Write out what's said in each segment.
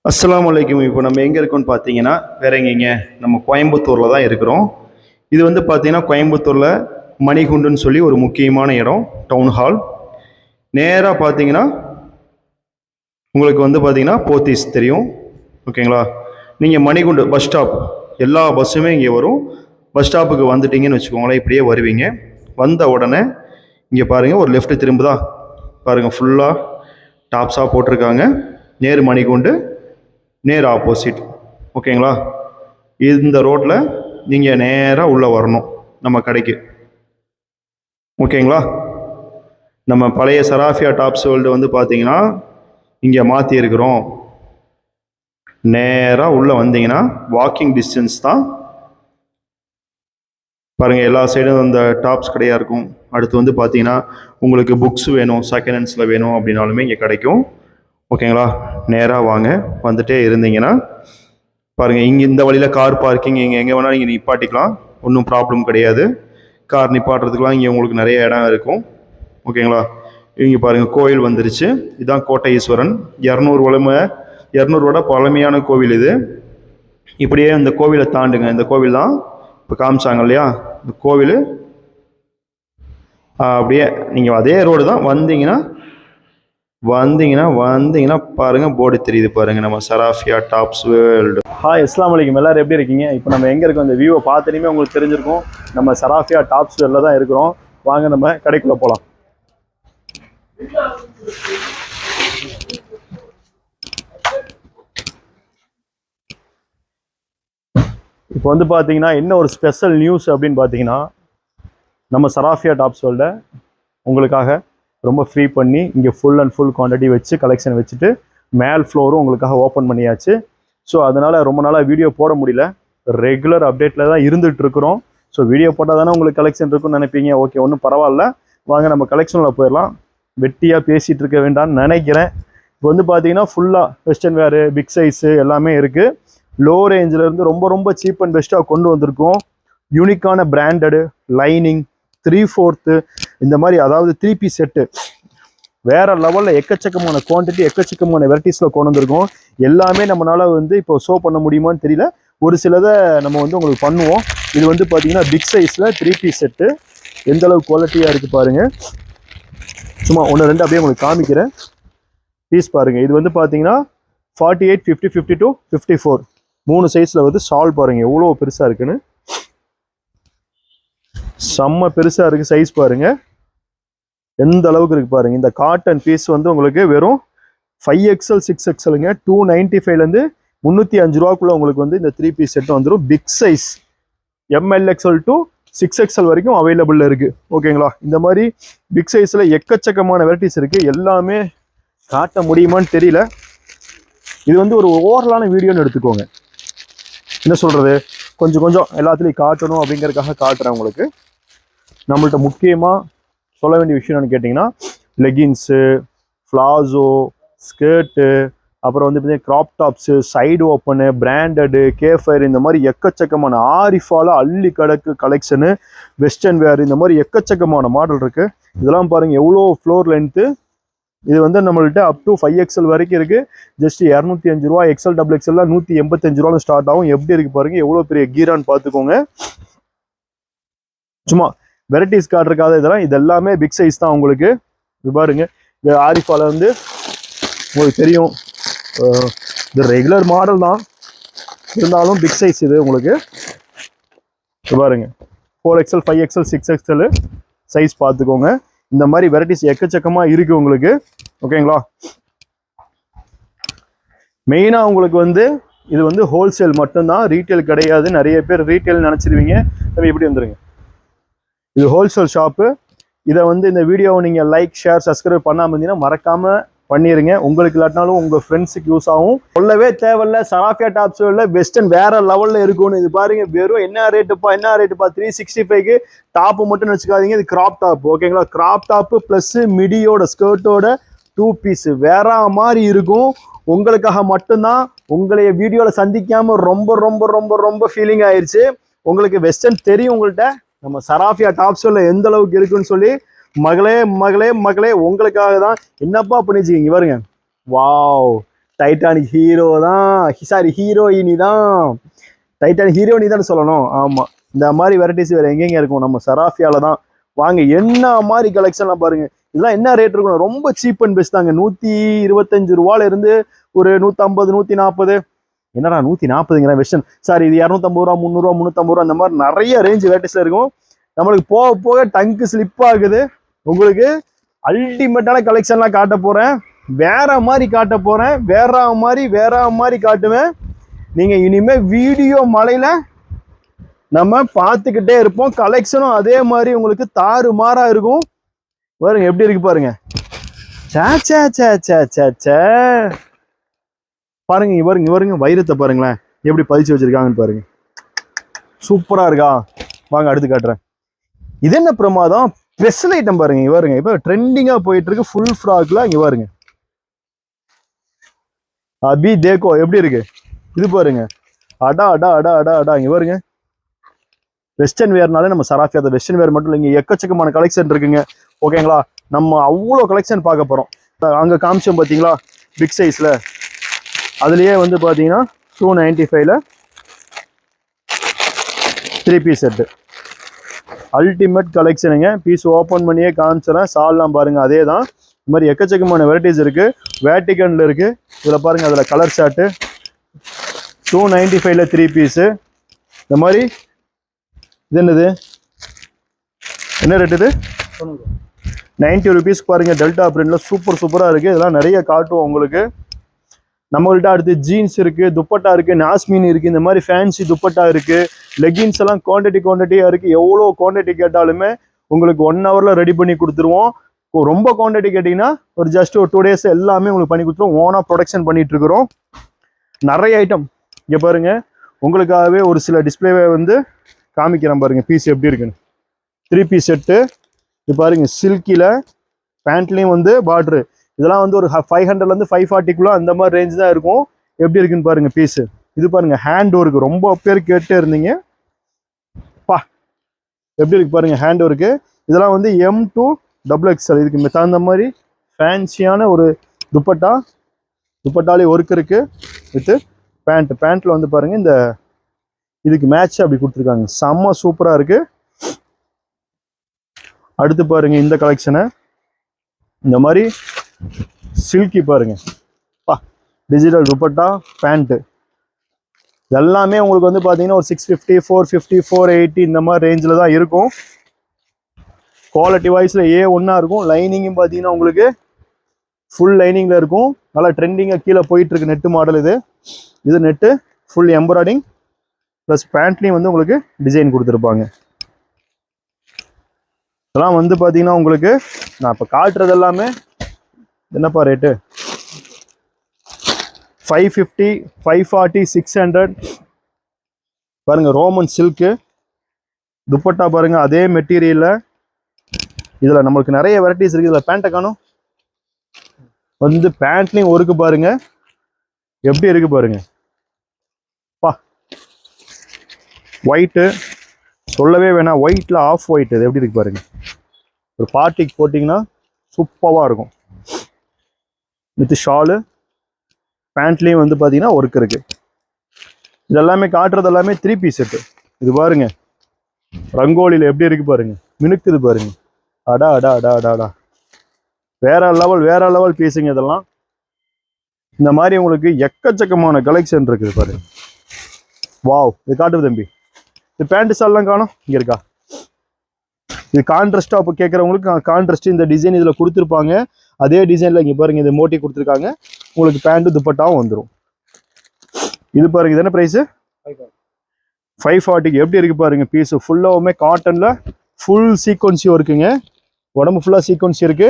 அஸ்ஸலாமு அலைக்கும். இப்போ நம்ம எங்கே இருக்கோம்னு பார்த்தீங்கன்னா வேற எங்கேங்க, நம்ம கோயம்புத்தூரில் தான் இருக்கிறோம். இது வந்து பார்த்தீங்கன்னா கோயம்புத்தூரில் மணிகுண்டுன்னு சொல்லி ஒரு முக்கியமான இடம், டவுன் ஹால். நேராக பார்த்தீங்கன்னா உங்களுக்கு வந்து பார்த்தீங்கன்னா போத்தீஸ் தெரியும், ஓகேங்களா? நீங்கள் மணிகுண்டு பஸ் ஸ்டாப், எல்லா பஸ்ஸுமே இங்கே வரும். பஸ் ஸ்டாப்புக்கு வந்துட்டீங்கன்னு வச்சுக்கோங்களேன், இப்படியே வருவீங்க. வந்த உடனே இங்கே பாருங்கள், ஒரு லெஃப்ட் திரும்புதா பாருங்கள், ஃபுல்லாக டாப்ஸாக போட்டிருக்காங்க. நேரு மணிகுண்டு, நேர் ஆப்போசிட், ஓகேங்களா? இந்த ரோட்டில் நீங்கள் நேராக உள்ளே வரணும் நம்ம கடைக்கு, ஓகேங்களா? நம்ம பழைய சராஃபியா டாப்ஸ் வேர்ல்டு வந்து பார்த்தீங்கன்னா இங்கே மாற்றிருக்கிறோம். நேராக உள்ளே வந்தீங்கன்னா வாக்கிங் டிஸ்டன்ஸ் தான். பாருங்கள், எல்லா சைடும் அந்த டாப்ஸ் கடையாக இருக்கும். அடுத்து வந்து பார்த்தீங்கன்னா உங்களுக்கு புக்ஸ் வேணும், செகண்ட் ஹேண்ட்ஸில் வேணும் அப்படின்னாலுமே இங்கே கிடைக்கும், ஓகேங்களா? நேராக வாங்க. வந்துட்டே இருந்தீங்கன்னா பாருங்கள், இங்கே இந்த வழியில் கார் பார்க்கிங் இங்கே எங்கே வேணாலும் நீங்கள் நிப்பாட்டிக்கலாம், ஒன்றும் ப்ராப்ளம் கிடையாது. கார் நிப்பாட்டுறதுக்கெலாம் இங்கே உங்களுக்கு நிறைய இடம் இருக்கும், ஓகேங்களா? இங்கே பாருங்கள், கோயில் வந்துருச்சு. இதுதான் கோட்டை ஈஸ்வரன், 200 பழமையான கோவில் இது. இப்படியே இந்த கோவிலை தாண்டுங்க, இந்த கோவில் தான் இப்போ காமிச்சாங்க இல்லையா, இந்த கோவில். அப்படியே நீங்கள் அதே ரோடு தான் வந்தீங்கன்னா பாருங்கள், போர்டு தெரியுது பாருங்கள், நம்ம சராஃபியா டாப்ஸ் வேர்ல்டு. ஹாய், அஸ்ஸலாமு அலைக்கும். எல்லாரும் எப்படி இருக்கீங்க? இப்போ நம்ம எங்கே இருக்கோம், இந்த வியூவை பார்த்துட்டுமே உங்களுக்கு தெரிஞ்சிருக்கும். நம்ம சராஃபியா டாப்ஸ் வேர்ல்டில் தான் இருக்கிறோம். வாங்க நம்ம கடைக்குள்ளே போகலாம். இப்போ வந்து பார்த்தீங்கன்னா என்ன ஒரு ஸ்பெஷல் நியூஸ் அப்படின்னு பார்த்தீங்கன்னா, நம்ம சராஃபியா டாப்ஸ் வேர்ல்டை உங்களுக்காக ரொம்ப ஃப்ரீ பண்ணி இங்கே ஃபுல் அண்ட் ஃபுல் குவான்டிட்டி வச்சு கலெக்ஷன் வச்சுட்டு மேல் ஃப்ளோரும் உங்களுக்காக ஓப்பன் பண்ணியாச்சு. ஸோ அதனால் ரொம்ப நாளாக வீடியோ போட முடியல, ரெகுலர் அப்டேட்டில் தான் இருந்துகிட்டு இருக்கிறோம். ஸோ வீடியோ போட்டால் தானே உங்களுக்கு கலெக்ஷன் இருக்குன்னு நினைப்பீங்க. ஓகே, ஒன்றும் பரவாயில்ல, வாங்க நம்ம கலெக்ஷனில் போயிடலாம். வெட்டியாக பேசிகிட்டு இருக்க வேண்டாம்னு நினைக்கிறேன். இப்போ வந்து பார்த்தீங்கன்னா ஃபுல்லாக வெஸ்டர்ன் வேரு, பிக் சைஸு எல்லாமே இருக்குது. லோ ரேஞ்சிலேருந்து ரொம்ப ரொம்ப சீப் அண்ட் பெஸ்ட்டாக கொண்டு வந்திருக்கோம். யூனிக்கான பிராண்டடு லைனிங் 3/4 இந்த மாதிரி, அதாவது 3 பீஸ் செட்டு வேற லெவலில் எக்கச்சக்கமான குவான்டிட்டி, எக்கச்சக்கமான வெரைட்டிஸில் கொண்டு வந்திருக்கோம். எல்லாமே நம்மளால் வந்து இப்போ ஷோ பண்ண முடியுமான்னு தெரியல, ஒரு சிலதை நம்ம வந்து உங்களுக்கு பண்ணுவோம். இது வந்து பார்த்தீங்கன்னா பிக் சைஸில் 3 பீஸ் செட்டு எந்த அளவுக்கு குவாலிட்டியாக இருக்குது பாருங்கள். சும்மா 1 2 அப்படியே உங்களுக்கு காமிக்கிறேன். பீஸ் பாருங்கள், இது வந்து பார்த்தீங்கன்னா 48, 50, 52, 54 3 சைஸில் வந்து சால் பாருங்கள் எவ்வளோ பெருசாக இருக்குன்னு. செம்ம பெருசாக இருக்குது சைஸ் பாருங்கள், எந்த அளவுக்கு இருக்குது பாருங்கள். இந்த காட்டன் பீஸ் வந்து உங்களுக்கு வெறும் 5XL 6XLங்க, 295லேருந்து 305 ரூபாக்குள்ளே உங்களுக்கு வந்து இந்த 3 பீஸ் செட்டு வந்துடும். Big size MLXL to 6XL வரைக்கும் அவைலபிளில் இருக்குது, ஓகேங்களா? இந்த மாதிரி பிக் சைஸில் எக்கச்சக்கமான வெரைட்டிஸ் இருக்குது. எல்லாமே காட்ட முடியுமான்னு தெரியல. இது வந்து ஒரு ஓவரலான வீடியோன்னு எடுத்துக்கோங்க. என்ன சொல்கிறது, கொஞ்சம் கொஞ்சம் எல்லாத்துலேயும் காட்டணும் அப்படிங்கிறதுக்காக காட்டுறேன் உங்களுக்கு. நம்மள்ட்ட முக்கியமாக சொல்ல வேண்டிய விஷயம் என்னென்னு கேட்டிங்கன்னா, லெகின்ஸு, ஃப்ளாஸோ, ஸ்கர்ட்டு, அப்புறம் வந்து பார்த்தீங்கன்னா crop tops, side open, branded, கேஃபயர், இந்த மாதிரி எக்கச்சக்கமான ஆரிஃபால அள்ளி கிடக்கு கலெக்ஷனு, வெஸ்டர்ன் வேர், இந்த மாதிரி எக்கச்சக்கமான மாடல் இருக்குது. இதெல்லாம் பாருங்கள் எவ்வளோ ஃப்ளோர் லென்த்து. இது வந்து நம்மள்ட்ட அப் டு 5XL வரைக்கும் இருக்குது. ஜஸ்ட் 205 ரூபா. XL XXL 185 ரூபான்னு ஸ்டார்ட் ஆகும். எப்படி இருக்குது பாருங்கள், எவ்வளோ பெரிய கீரான்னு பார்த்துக்கோங்க. சும்மா வெரைட்டிஸ் காட்டுறதுக்காக இதெல்லாம், இது எல்லாமே பிக் சைஸ் தான் உங்களுக்கு. இது பாருங்க, இந்த ஆரிஃபால வந்து உங்களுக்கு தெரியும், இது ரெகுலர் மாடல் தான், இருந்தாலும் பிக் சைஸ் இது உங்களுக்கு. இது பாருங்க 4XL 5XL 6XL சைஸ் பார்த்துக்கோங்க. இந்த மாதிரி வெரைட்டிஸ் எக்கச்சக்கமாக இருக்குது உங்களுக்கு, ஓகேங்களா? மெயினாக உங்களுக்கு வந்து இது வந்து ஹோல்சேல் மட்டும்தான், ரீட்டைல் கிடையாது. நிறைய பேர் ரீட்டைல் நினச்சிருவீங்க. நம்ம இப்படி வந்துடுங்க, இது ஹோல்சேல் ஷாப்பு. இதை வந்து இந்த வீடியோவை நீங்கள் லைக், ஷேர், சப்ஸ்கிரைப் பண்ணாமல் இருந்தீங்கன்னா மறக்காமல் பண்ணிடுங்க. உங்களுக்கு இல்லாட்டினாலும் உங்கள் ஃப்ரெண்ட்ஸுக்கு யூஸ் ஆகும். சொல்லவே தேவையில்ல, சராஃபியா டாப்ஸ் இல்லை வெஸ்டர்ன் வேறு லெவலில் இருக்கும்னு. இது பாருங்கள், வெறும் என்ன ரேட்டுப்பா 365க்கு டாப்பு மட்டும் வச்சுக்காதீங்க. இது கிராப் டாப், ஓகேங்களா? கிராப் டாப்பு ப்ளஸ்ஸு மிடியோட ஸ்கர்ட்டோட 2 பீஸு வேற மாதிரி இருக்கும். உங்களுக்காக மட்டும்தான். உங்களைய வீடியோவில் சந்திக்காமல் ரொம்ப ரொம்ப ரொம்ப ரொம்ப ஃபீலிங் ஆயிடுச்சு. உங்களுக்கு வெஸ்டர்ன் தெரியும் உங்கள்கிட்ட, நம்ம சராஃபியா டாப்ஸ்ல எந்த அளவுக்கு இருக்குன்னு சொல்லி மகளே மகளே மகளே உங்களுக்காக தான். என்னப்பா பண்ணிச்சிங்க பாருங்க, வாவ் டைட்டானிக் ஹீரோ தான், சாரி ஹீரோயினி தான், டைட்டானிக் ஹீரோயினி தான் சொல்லணும். ஆமாம், இந்த மாதிரி வெரைட்டிஸ் வேறு எங்கெங்க இருக்கும், நம்ம சராஃபியாவில் தான். வாங்க, என்ன மாதிரி கலெக்ஷன்லாம் பாருங்க. இதெல்லாம் என்ன ரேட் இருக்கும், ரொம்ப சீப் அண்ட் பெஸ்ட் தாங்க. 125 ரூபாயில இருந்து ஒரு 150 140, என்னடா 140ங்கிற வெஸ்டர்ன், சாரி இது 250 ரூபா 300 ரூபா 350 ரூபா, அந்த மாதிரி நிறைய ரேஞ்ச் வெரைட்டிஸ்ல இருக்கும். நம்மளுக்கு போக போக டங்கு ஸ்லிப் ஆகுது. உங்களுக்கு அல்டிமேட்டான கலெக்ஷன்லாம் காட்ட போறேன், வேற மாதிரி காட்ட போறேன், வேற மாதிரி காட்டுவேன். நீங்க இனிமே வீடியோ மலையில நம்ம பார்த்துக்கிட்டே இருப்போம். கலெக்ஷனும் அதே மாதிரி உங்களுக்கு தாறுமாறா இருக்கும். பாருங்க எப்படி இருக்கு பாருங்க. பாருங்க இவருங்க வைரத்தை பாருங்களேன் எப்படி பதிச்சு வச்சிருக்காங்கன்னு பாருங்க. சூப்பரா இருக்கா? வாங்க அடுத்து காட்டுறேன். இது என்ன பிரமாதம், ஸ்பெஷல் ஐட்டம் பாருங்க. இவருங்க இப்ப ட்ரெண்டிங்கா போயிட்டு இருக்கு ஃபுல் ஃப்ராக்ல. இங்க பாருங்க, அபி தேக்கோ எப்படி இருக்கு இது பாருங்க. அடா அடா அடா அடா அடா. இங்க பாருங்க, வெஸ்டர்ன் வேர்னாலே நம்ம சராஃபியா வெஸ்டர்ன் வேர் மட்டும் இல்லைங்க, எக்கச்சக்கமான கலெக்ஷன் இருக்குங்க. ஓகேங்களா, நம்ம அவ்வளோ கலெக்ஷன் பார்க்க போறோம். அங்க காமிச்சோம் பாத்தீங்களா பிக் சைஸ்ல, அதுலயே வந்து பாத்தீங்கன்னா 295ல 3 பீஸ் செட்டு. அல்டிமேட் கலெக்ஷனுங்க. பீஸ் ஓப்பன் பண்ணியே காமிச்சிடறேன். சால்லாம் பாருங்க அதே தான். இந்த மாதிரி எக்கச்சக்கமான வெரைட்டிஸ் இருக்கு. வேட்டிகன்ல இருக்கு. இதில் பாருங்க, அதில் கலர் ஷார்ட்டு 295ல 3 பீஸு. இந்த மாதிரி இது என்னது, என்ன ரேட் இது? 90 ருபீஸ் பாருங்க. டெல்டா பிரிண்ட்ல சூப்பராக இருக்கு. இதெல்லாம் நிறைய காட்டுவோம் உங்களுக்கு. நம்மள்ட்ட அடுத்து ஜீன்ஸ் இருக்கு, துப்பட்டா இருக்கு, நாஸ்மின் இருக்கு, இந்த மாதிரி ஃபேன்சி துப்பட்டா இருக்கு. லெகின்ஸ் எல்லாம் குவான்டிட்டியா இருக்கு. எவ்வளோ குவான்டிட்டி கேட்டாலுமே உங்களுக்கு 1 ஹவர்ல ரெடி பண்ணி கொடுத்துருவோம். ரொம்ப குவான்டிட்டி கேட்டிங்கன்னா ஒரு ஜஸ்ட் ஒரு 2 days எல்லாமே உங்களுக்கு பண்ணி கொடுத்துருவோம். ஓனா ப்ரொடக்ஷன் பண்ணிட்டு இருக்கிறோம். நிறைய ஐட்டம் இங்கே பாருங்க. உங்களுக்காகவே ஒரு சில டிஸ்பிளேவை வந்து காமிக்கிறேன் பாருங்க, பீஸ் எப்படி இருக்குன்னு. 3 பீஸ் செட்டு இது பாருங்க. சில்கில பேண்ட்லேயும் வந்து பார்ட்ரு. இதெல்லாம் வந்து ஒரு 500லேருந்து 540 அந்த மாதிரி ரேஞ்ச் தான் இருக்கும். எப்படி இருக்குன்னு பாருங்க பீஸு. இது பாருங்க ஹேண்ட் ஒர்க்கு, ரொம்ப பேர் கேட்டே இருந்தீங்க. பா எப்படி இருக்கு பாருங்க ஹேண்ட் ஒர்க்கு. இதெல்லாம் வந்து M to XXL. இதுக்கு தகுந்த மாதிரி ஃபேன்சியான ஒரு துப்பட்டாலே ஒர்க் இருக்கு. வித்து பேண்ட்ல வந்து பாருங்க இந்த இதுக்கு மேட்ச் அப்படி கொடுத்துருக்காங்க. செம்ம சூப்பரா இருக்கு. அடுத்து பாருங்க இந்த கலெக்ஷனை, இந்த மாதிரி சில்கி பாருங்க. டிஜிட்டல் துப்பட்டா பேண்ட்டு எல்லாமே உங்களுக்கு வந்து பார்த்தீங்கன்னா ஒரு 650 450 480 இந்த மாதிரி ரேஞ்சில் தான் இருக்கும். குவாலிட்டி வைஸில் ஒன்றா இருக்கும். லைனிங்கும் பார்த்தீங்கன்னா உங்களுக்கு ஃபுல் லைனிங்கில் இருக்கும். நல்லா ட்ரெண்டிங்காக கீழே போயிட்டுருக்கு நெட்டு மாடல். இது நெட்டு ஃபுல் எம்ப்ராய்டிங் ப்ளஸ் பேண்ட்லேயும் வந்து உங்களுக்கு டிசைன் கொடுத்துருப்பாங்க. இதெல்லாம் வந்து பார்த்தீங்கன்னா உங்களுக்கு நான் இப்போ காட்டுறது எல்லாமே என்னப்பா ரேட்டு, 550 540 600 பாருங்க. ரோமன் சில்க்கு துப்பட்டா பாருங்க, அதே மெட்டீரியல்ல. இதுல நம்மளுக்கு நிறைய வெரைட்டிஸ் இருக்கு. இதுல பேண்ட்டை காணும் வந்து பேண்ட்லையும் ஒர்க்கு பாருங்க எப்படி இருக்கு பாருங்க. பா ஒயிட்டு சொல்லவே வேணாம். ஒயிட்ல ஆஃப் ஒயிட் இது எப்படி இருக்கு பாருங்க. ஒரு பார்ட்டிக்கு போட்டிங்கன்னா சூப்பராக இருக்கும். வித் ஷாலு பேண்ட்லேயும் வந்து பார்த்தீங்கன்னா ஒர்க் இருக்கு. இதெல்லாமே காட்டுறது எல்லாமே 3 பீஸ் செட்டு. இது பாருங்க ரங்கோலியில் எப்படி இருக்கு பாருங்க, மினுக்குது பாருங்க. அடா அடா அடா அடா அடா, வேற லெவல் பீஸுங்க இதெல்லாம். இந்த மாதிரி உங்களுக்கு எக்கச்சக்கமான கலெக்ஷன் இருக்குது பாருங்க. வாவ், இது காட்டுது தம்பி. இது பேண்ட் ஷால்லாம் காணும், இங்கே இருக்கா? இது கான்ட்ராஸ்டாக இப்போ கேட்குறவங்களுக்கு கான்ட்ராஸ்ட் இந்த டிசைன் இதில் கொடுத்துருப்பாங்க. அதே டிசைனில் இங்கே பாருங்க இது மோட்டி கொடுத்துருக்காங்க. உங்களுக்கு பேண்ட்டு துப்பட்டாவும் வந்துடும். இது பாருங்க, இது என்ன ப்ரைஸு? 540. எப்படி இருக்கு பாருங்க பீஸு. ஃபுல்லாகவுமே காட்டனில் ஃபுல் சீக்வன்சி இருக்குங்க. உடம்பு ஃபுல்லாக சீக்வன்சி இருக்கு.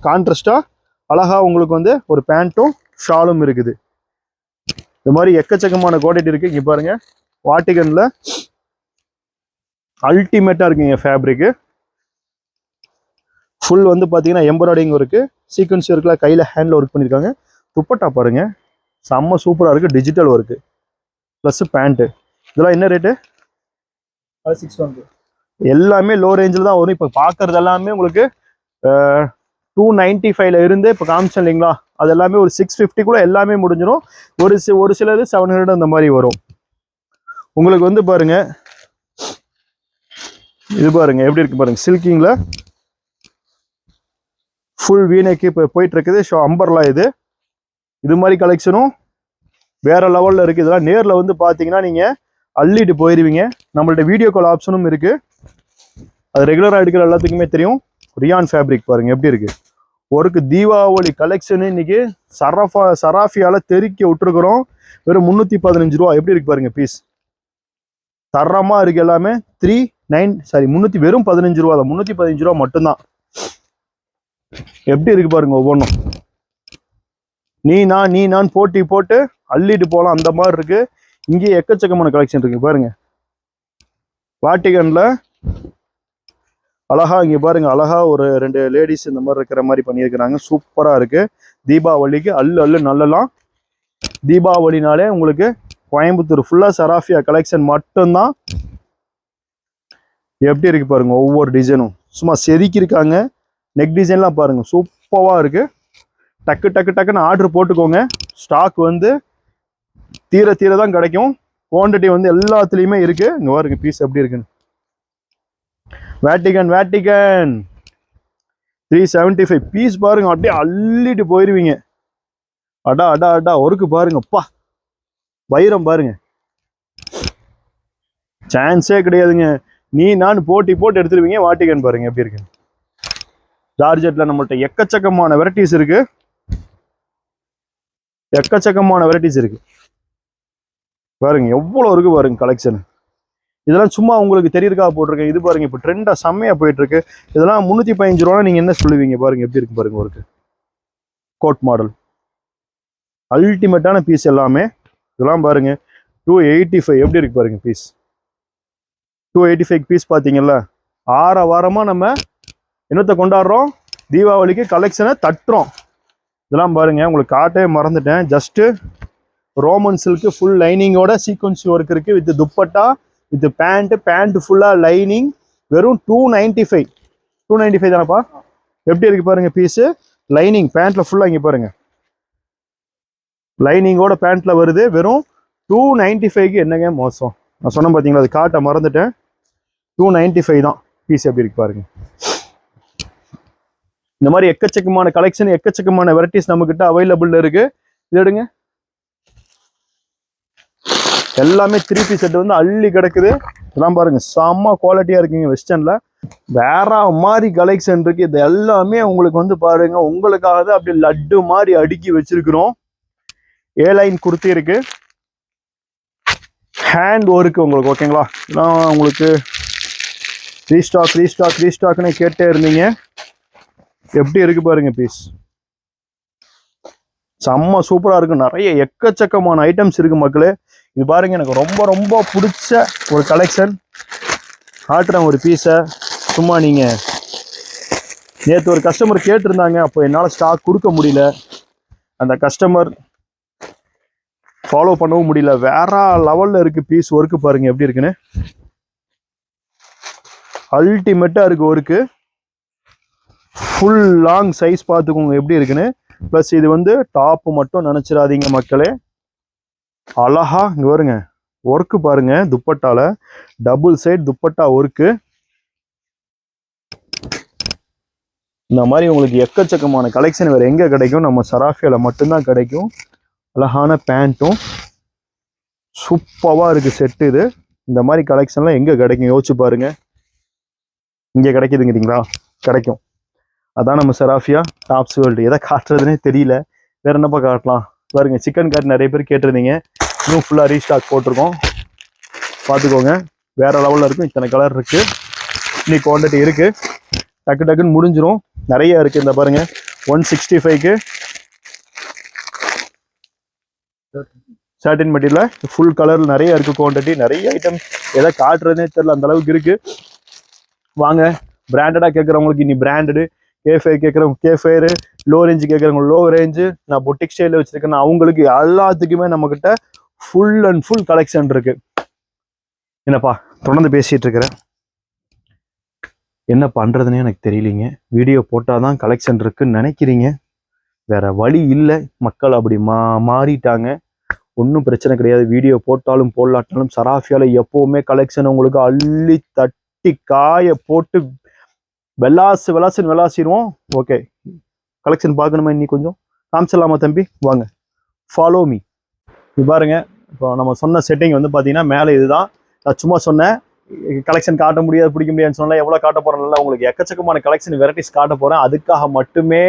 கான்ட்ராஸ்டாக அழகாக உங்களுக்கு வந்து ஒரு பேண்ட்டும் ஷாலும் இருக்குது. இந்த மாதிரி எக்கச்சக்கமான குவாலிட்டி இருக்கு. இங்கே பாருங்க வாட்டிகனில் அல்டிமேட்டாக இருக்குங்க ஃபேப்ரிக்கு. ஃபுல் வந்து பார்த்தீங்கன்னா எம்ப்ராய்டிங் ஒர்க்கு, சீக்வன்ஸ் ஒர்க்கில் கையில் ஹேண்டில் ஒர்க் பண்ணியிருக்காங்க. துப்பட்டா பாருங்க செம்ம சூப்பராக இருக்குது. Digital work plus pant. இதெல்லாம் என்ன ரேட்டு? 620. எல்லாமே லோ ரேஞ்சில் தான் வரும். இப்போ பார்க்குறது எல்லாமே உங்களுக்கு 295ல இருந்து இப்போ காமிச்சேன் இல்லைங்களா, அது எல்லாமே ஒரு 650 எல்லாமே முடிஞ்சிடும். ஒரு சிலது 700 அந்த மாதிரி வரும். உங்களுக்கு வந்து பாருங்க, இது பாருங்க எப்படி இருக்கு பாருங்க, சில்கிங்ல ஃபுல் வீனேக்கு இப்போ போயிட்டு இருக்குது. ஷோ அம்பர்லா இது மாதிரி கலெக்ஷனும் வேற லெவல்ல இருக்கு. இதெல்லாம் நேர்ல வந்து பாத்தீங்கன்னா நீங்க அள்ளிட்டு போயிருவீங்க. நம்மள்ட்ட வீடியோ கால் ஆப்ஷனும் இருக்கு. அது ரெகுலரா எடுக்கிற எல்லாத்துக்குமே தெரியும். ரியான் ஃபேப்ரிக் பாருங்க எப்படி இருக்கு. ஒருக்கு தீபாவளி கலெக்ஷன் இன்னைக்கு சராஃபியால தெருக்கி விட்டுருக்குறோம். வெறும் 315 ரூபா. எப்படி இருக்கு பாருங்க பீஸ், தரமா இருக்கு. எல்லாமே 309 வெறும் 15 ரூபா தான். 315 ரூபா மட்டும்தான். எப்படி இருக்கு பாருங்க ஒவ்வொன்றும். நீ நான் போட்டி போட்டு அள்ளிட்டு போகலாம் அந்த மாதிரி இருக்கு. இங்கே எக்கச்சக்கமான கலெக்ஷன் இருக்கு பாருங்க. வாட்டிகன்ல அழகா இங்க பாருங்க, அழகா ஒரு 2 லேடிஸ் இந்த மாதிரி இருக்கிற மாதிரி பண்ணியிருக்கிறாங்க. சூப்பரா இருக்கு. தீபாவளிக்கு அள்ளு நல்லலாம். தீபாவளினாலே உங்களுக்கு கோயம்புத்தூர் ஃபுல்லா சராஃபியா கலெக்ஷன் மட்டும்தான். எப்படி இருக்கு பாருங்க ஒவ்வொரு டிசைனும் சும்மா செதுக்கி இருக்காங்க. நெக் டிசைன்லாம் பாருங்க சூப்பரா இருக்கு. டக்குன்னு ஆர்டர் போட்டுக்கோங்க. ஸ்டாக் வந்து தீர தான் கிடைக்கும். குவான்டிட்டி வந்து எல்லாத்துலேயுமே இருக்கு. இங்க பாருங்க பீஸ் எப்படி இருக்குன்னு. வேட்டிகன் 375 பீஸ் பாருங்க. அப்படியே அள்ளிட்டு போயிருவீங்க. அடா ஒருக்கு பாருங்க. அப்பா வைரம் பாருங்க, சான்ஸே கிடையாதுங்க. நான் போட்டி போட்டு எடுத்துருவீங்க. வாட்டிகன் பாருங்க எப்படி இருக்கு. ஜார்ஜெட்ல நம்மள்ட்ட எக்கச்சக்கமான வெரைட்டிஸ் இருக்கு. பாருங்க எவ்வளவு இருக்கு பாருங்க கலெக்ஷன். இதெல்லாம் சும்மா உங்களுக்கு தெரியறதுக்காக போட்டிருக்கேன். இது பாருங்க இப்போ ட்ரெண்டா செம்மையா போயிட்டு இருக்கு. இதெல்லாம் 315 ரூபா. நீங்க என்ன சொல்லுவீங்க பாருங்க எப்படி இருக்கு பாருங்க. ஒரு கோட் மாடல் அல்டிமேட்டான பீஸ் எல்லாமே. இதெல்லாம் பாருங்க 285 எப்படி இருக்கு பாருங்க பீஸ். 285 பீஸ் பாத்தீங்கல்ல. வாரமா நம்ம என்னத்தை கொண்டாடுறோம், தீபாவளிக்கு கலெக்ஷனை தட்டுறோம். இதெல்லாம் பாருங்க உங்களுக்கு காட்டவே மறந்துட்டேன். ஜஸ்ட் ரோமன் சில்க்கு ஃபுல் லைனிங்கோட சீக்வன்ஸ் ஒர்க் இருக்கு. வித் துப்பட்டா வித் பேண்ட் ஃபுல்லா லைனிங். வெறும் 295 தானப்பா. எப்படி இருக்கு பாருங்க பீஸ். லைனிங் பேண்ட்ல ஃபுல்லா இங்க பாருங்க, லைனிங்கோட பேண்ட்ல வருது. வெறும் 295க்கு என்னங்க மோசம். நான் சொன்னேன் பாத்தீங்களா, அது காட்ட மறந்துட்டேன். 295 தான் பீஸ். எப்படி இருக்கு பாருங்க. இந்த மாதிரி எக்கச்சக்கமான கலெக்ஷன், எக்கச்சக்கமான வெரைட்டிஸ் நம்ம கிட்ட அவைலபிள் இருக்கு. இது எடுங்க. எல்லாமே 3 பீஸ் செட் வந்து அள்ளி கிடக்குது. இதெல்லாம் பாருங்க செம்ம குவாலிட்டியா இருக்குங்க. வெஸ்டர்ன்ல வேற மாதிரி கலெக்ஷன் இருக்கு. இது எல்லாமே உங்களுக்கு வந்து பாருங்க உங்களுக்காக அப்படி லட்டு மாதிரி அடுக்கி வச்சிருக்கிறோம். ஏலைன் குர்த்தி இருக்கு. ஹேண்ட் ஒர்க் உங்களுக்கு ஓகேங்களா. இதெல்லாம் உங்களுக்கு ரீஸ்டாக்னு கேட்டே இருந்தீங்க. எப்படி இருக்கு பாருங்க பீஸ். செம்ம சூப்பரா இருக்கு. நிறைய எக்கச்சக்கமான ஐட்டம்ஸ் இருக்கு மக்களே. இது பாருங்க எனக்கு ரொம்ப பிடிச்ச ஒரு கலெக்ஷன். காட்டுறேன் ஒரு பீஸை. சும்மா நீங்க நேற்று ஒரு கஸ்டமர் கேட்டிருந்தாங்க, அப்போ என்னால் ஸ்டாக் கொடுக்க முடியல. அந்த கஸ்டமர் ஃபாலோ பண்ணவும் முடியல. வேற லெவல்ல இருக்கு பீஸ். ஒர்க்கு பாருங்க எப்படி இருக்குன்னு. அல்டிமேட்டா இருக்கு ஒர்க்கு. ஃபுல் லாங் சைஸ் பார்த்துக்கோங்க எப்படி இருக்குன்னு. ப்ளஸ் இது வந்து டாப் மட்டும் நினைச்சிடாதீங்க மக்களே. அழகா இங்க பாருங்க ஒர்க்கு பாருங்க. துப்பட்டால டபுள் சைட் துப்பட்டா ஒர்க்கு. இந்த மாதிரி உங்களுக்கு எக்கச்சக்கமான கலெக்ஷன் வேற எங்க கிடைக்கும், நம்ம சராஃபியால மட்டும்தான் கிடைக்கும். அழகான பேண்ட்டும் சூப்பரா இருக்கு செட். இது இந்த மாதிரி கலெக்ஷன்லாம் எங்க கிடைக்கும் யோசிச்சு பாருங்க. இங்க கிடைக்குதுங்கிறீங்களா? கிடைக்கும். அதான் நம்ம சராஃபியா டாப்ஸ் வேர்ல்டு. எதை காட்டுறதுனே தெரியல. வேற என்னப்பா காட்டலாம் பாருங்க. சிக்கன் கார்ட் நிறைய பேர் கேட்டிருந்தீங்க. இன்னும் ஃபுல்லாக ரீஸ்டாக் போட்டிருக்கோம். பார்த்துக்கோங்க. வேற லெவலில் இருக்கும். இத்தனை கலர் இருக்கு. இன்னைக்கு குவான்டிட்டி இருக்கு. டக்குன்னு முடிஞ்சிரும். நிறைய இருக்கு. இந்த பாருங்க 165க்கு சாட்டின் மெட்டீரியல் ஃபுல் கலர் நிறைய இருக்கு. குவான்டிட்டி நிறைய ஐட்டம். எதை காட்டுறதுனே தெரியல, அந்த அளவுக்கு இருக்கு. வாங்க. பிராண்டடா கேட்குறவங்களுக்கு இனி பிராண்டடு, கேஃபே கேட்குறவங்க கேஃபேரு, லோ ரேஞ்சு கேட்குறவங்க லோ ரேஞ்சு, நான் பொட்டிக் ஸ்டைலில் வச்சிருக்கேன், அவங்களுக்கு எல்லாத்துக்குமே நம்ம கிட்ட ஃபுல் அண்ட் ஃபுல் கலெக்ஷன் இருக்கு. என்னப்பா தொடர்ந்து பேசிட்டு இருக்கிறேன். என்ன பண்ணுறதுனே எனக்கு தெரியலிங்க. வீடியோ போட்டால் தான் கலெக்ஷன் இருக்குன்னு நினைக்கிறீங்க, வேற வழி இல்லை. மக்கள் அப்படி மாறிட்டாங்க. ஒன்றும் பிரச்சனை கிடையாது. வீடியோ போட்டாலும் போடலாட்டாலும் சராஃபியாவில் எப்போவுமே கலெக்ஷன் உங்களுக்கு அள்ளி தட்டி காய போட்டு விளாசிடுவோம். ஓகே, கலெக்ஷன் பார்க்கணுமா? இன்னி கொஞ்சம் காமிச்சிடலாமா தம்பி? வாங்க, ஃபாலோ மீ. இது பாருங்க, இப்போ நம்ம சொன்ன செட்டிங் வந்து பார்த்தீங்கன்னா மேலே இதுதான். நான் சும்மா சொன்னேன் கலெக்ஷன் காட்ட முடியாது பிடிக்க முடியாதுன்னு சொன்னால் எவ்வளோ காட்ட போகிறேன். உங்களுக்கு எக்கச்சக்கமான கலெக்ஷன் வெரைட்டிஸ் காட்ட போகிறேன். அதுக்காக மட்டுமே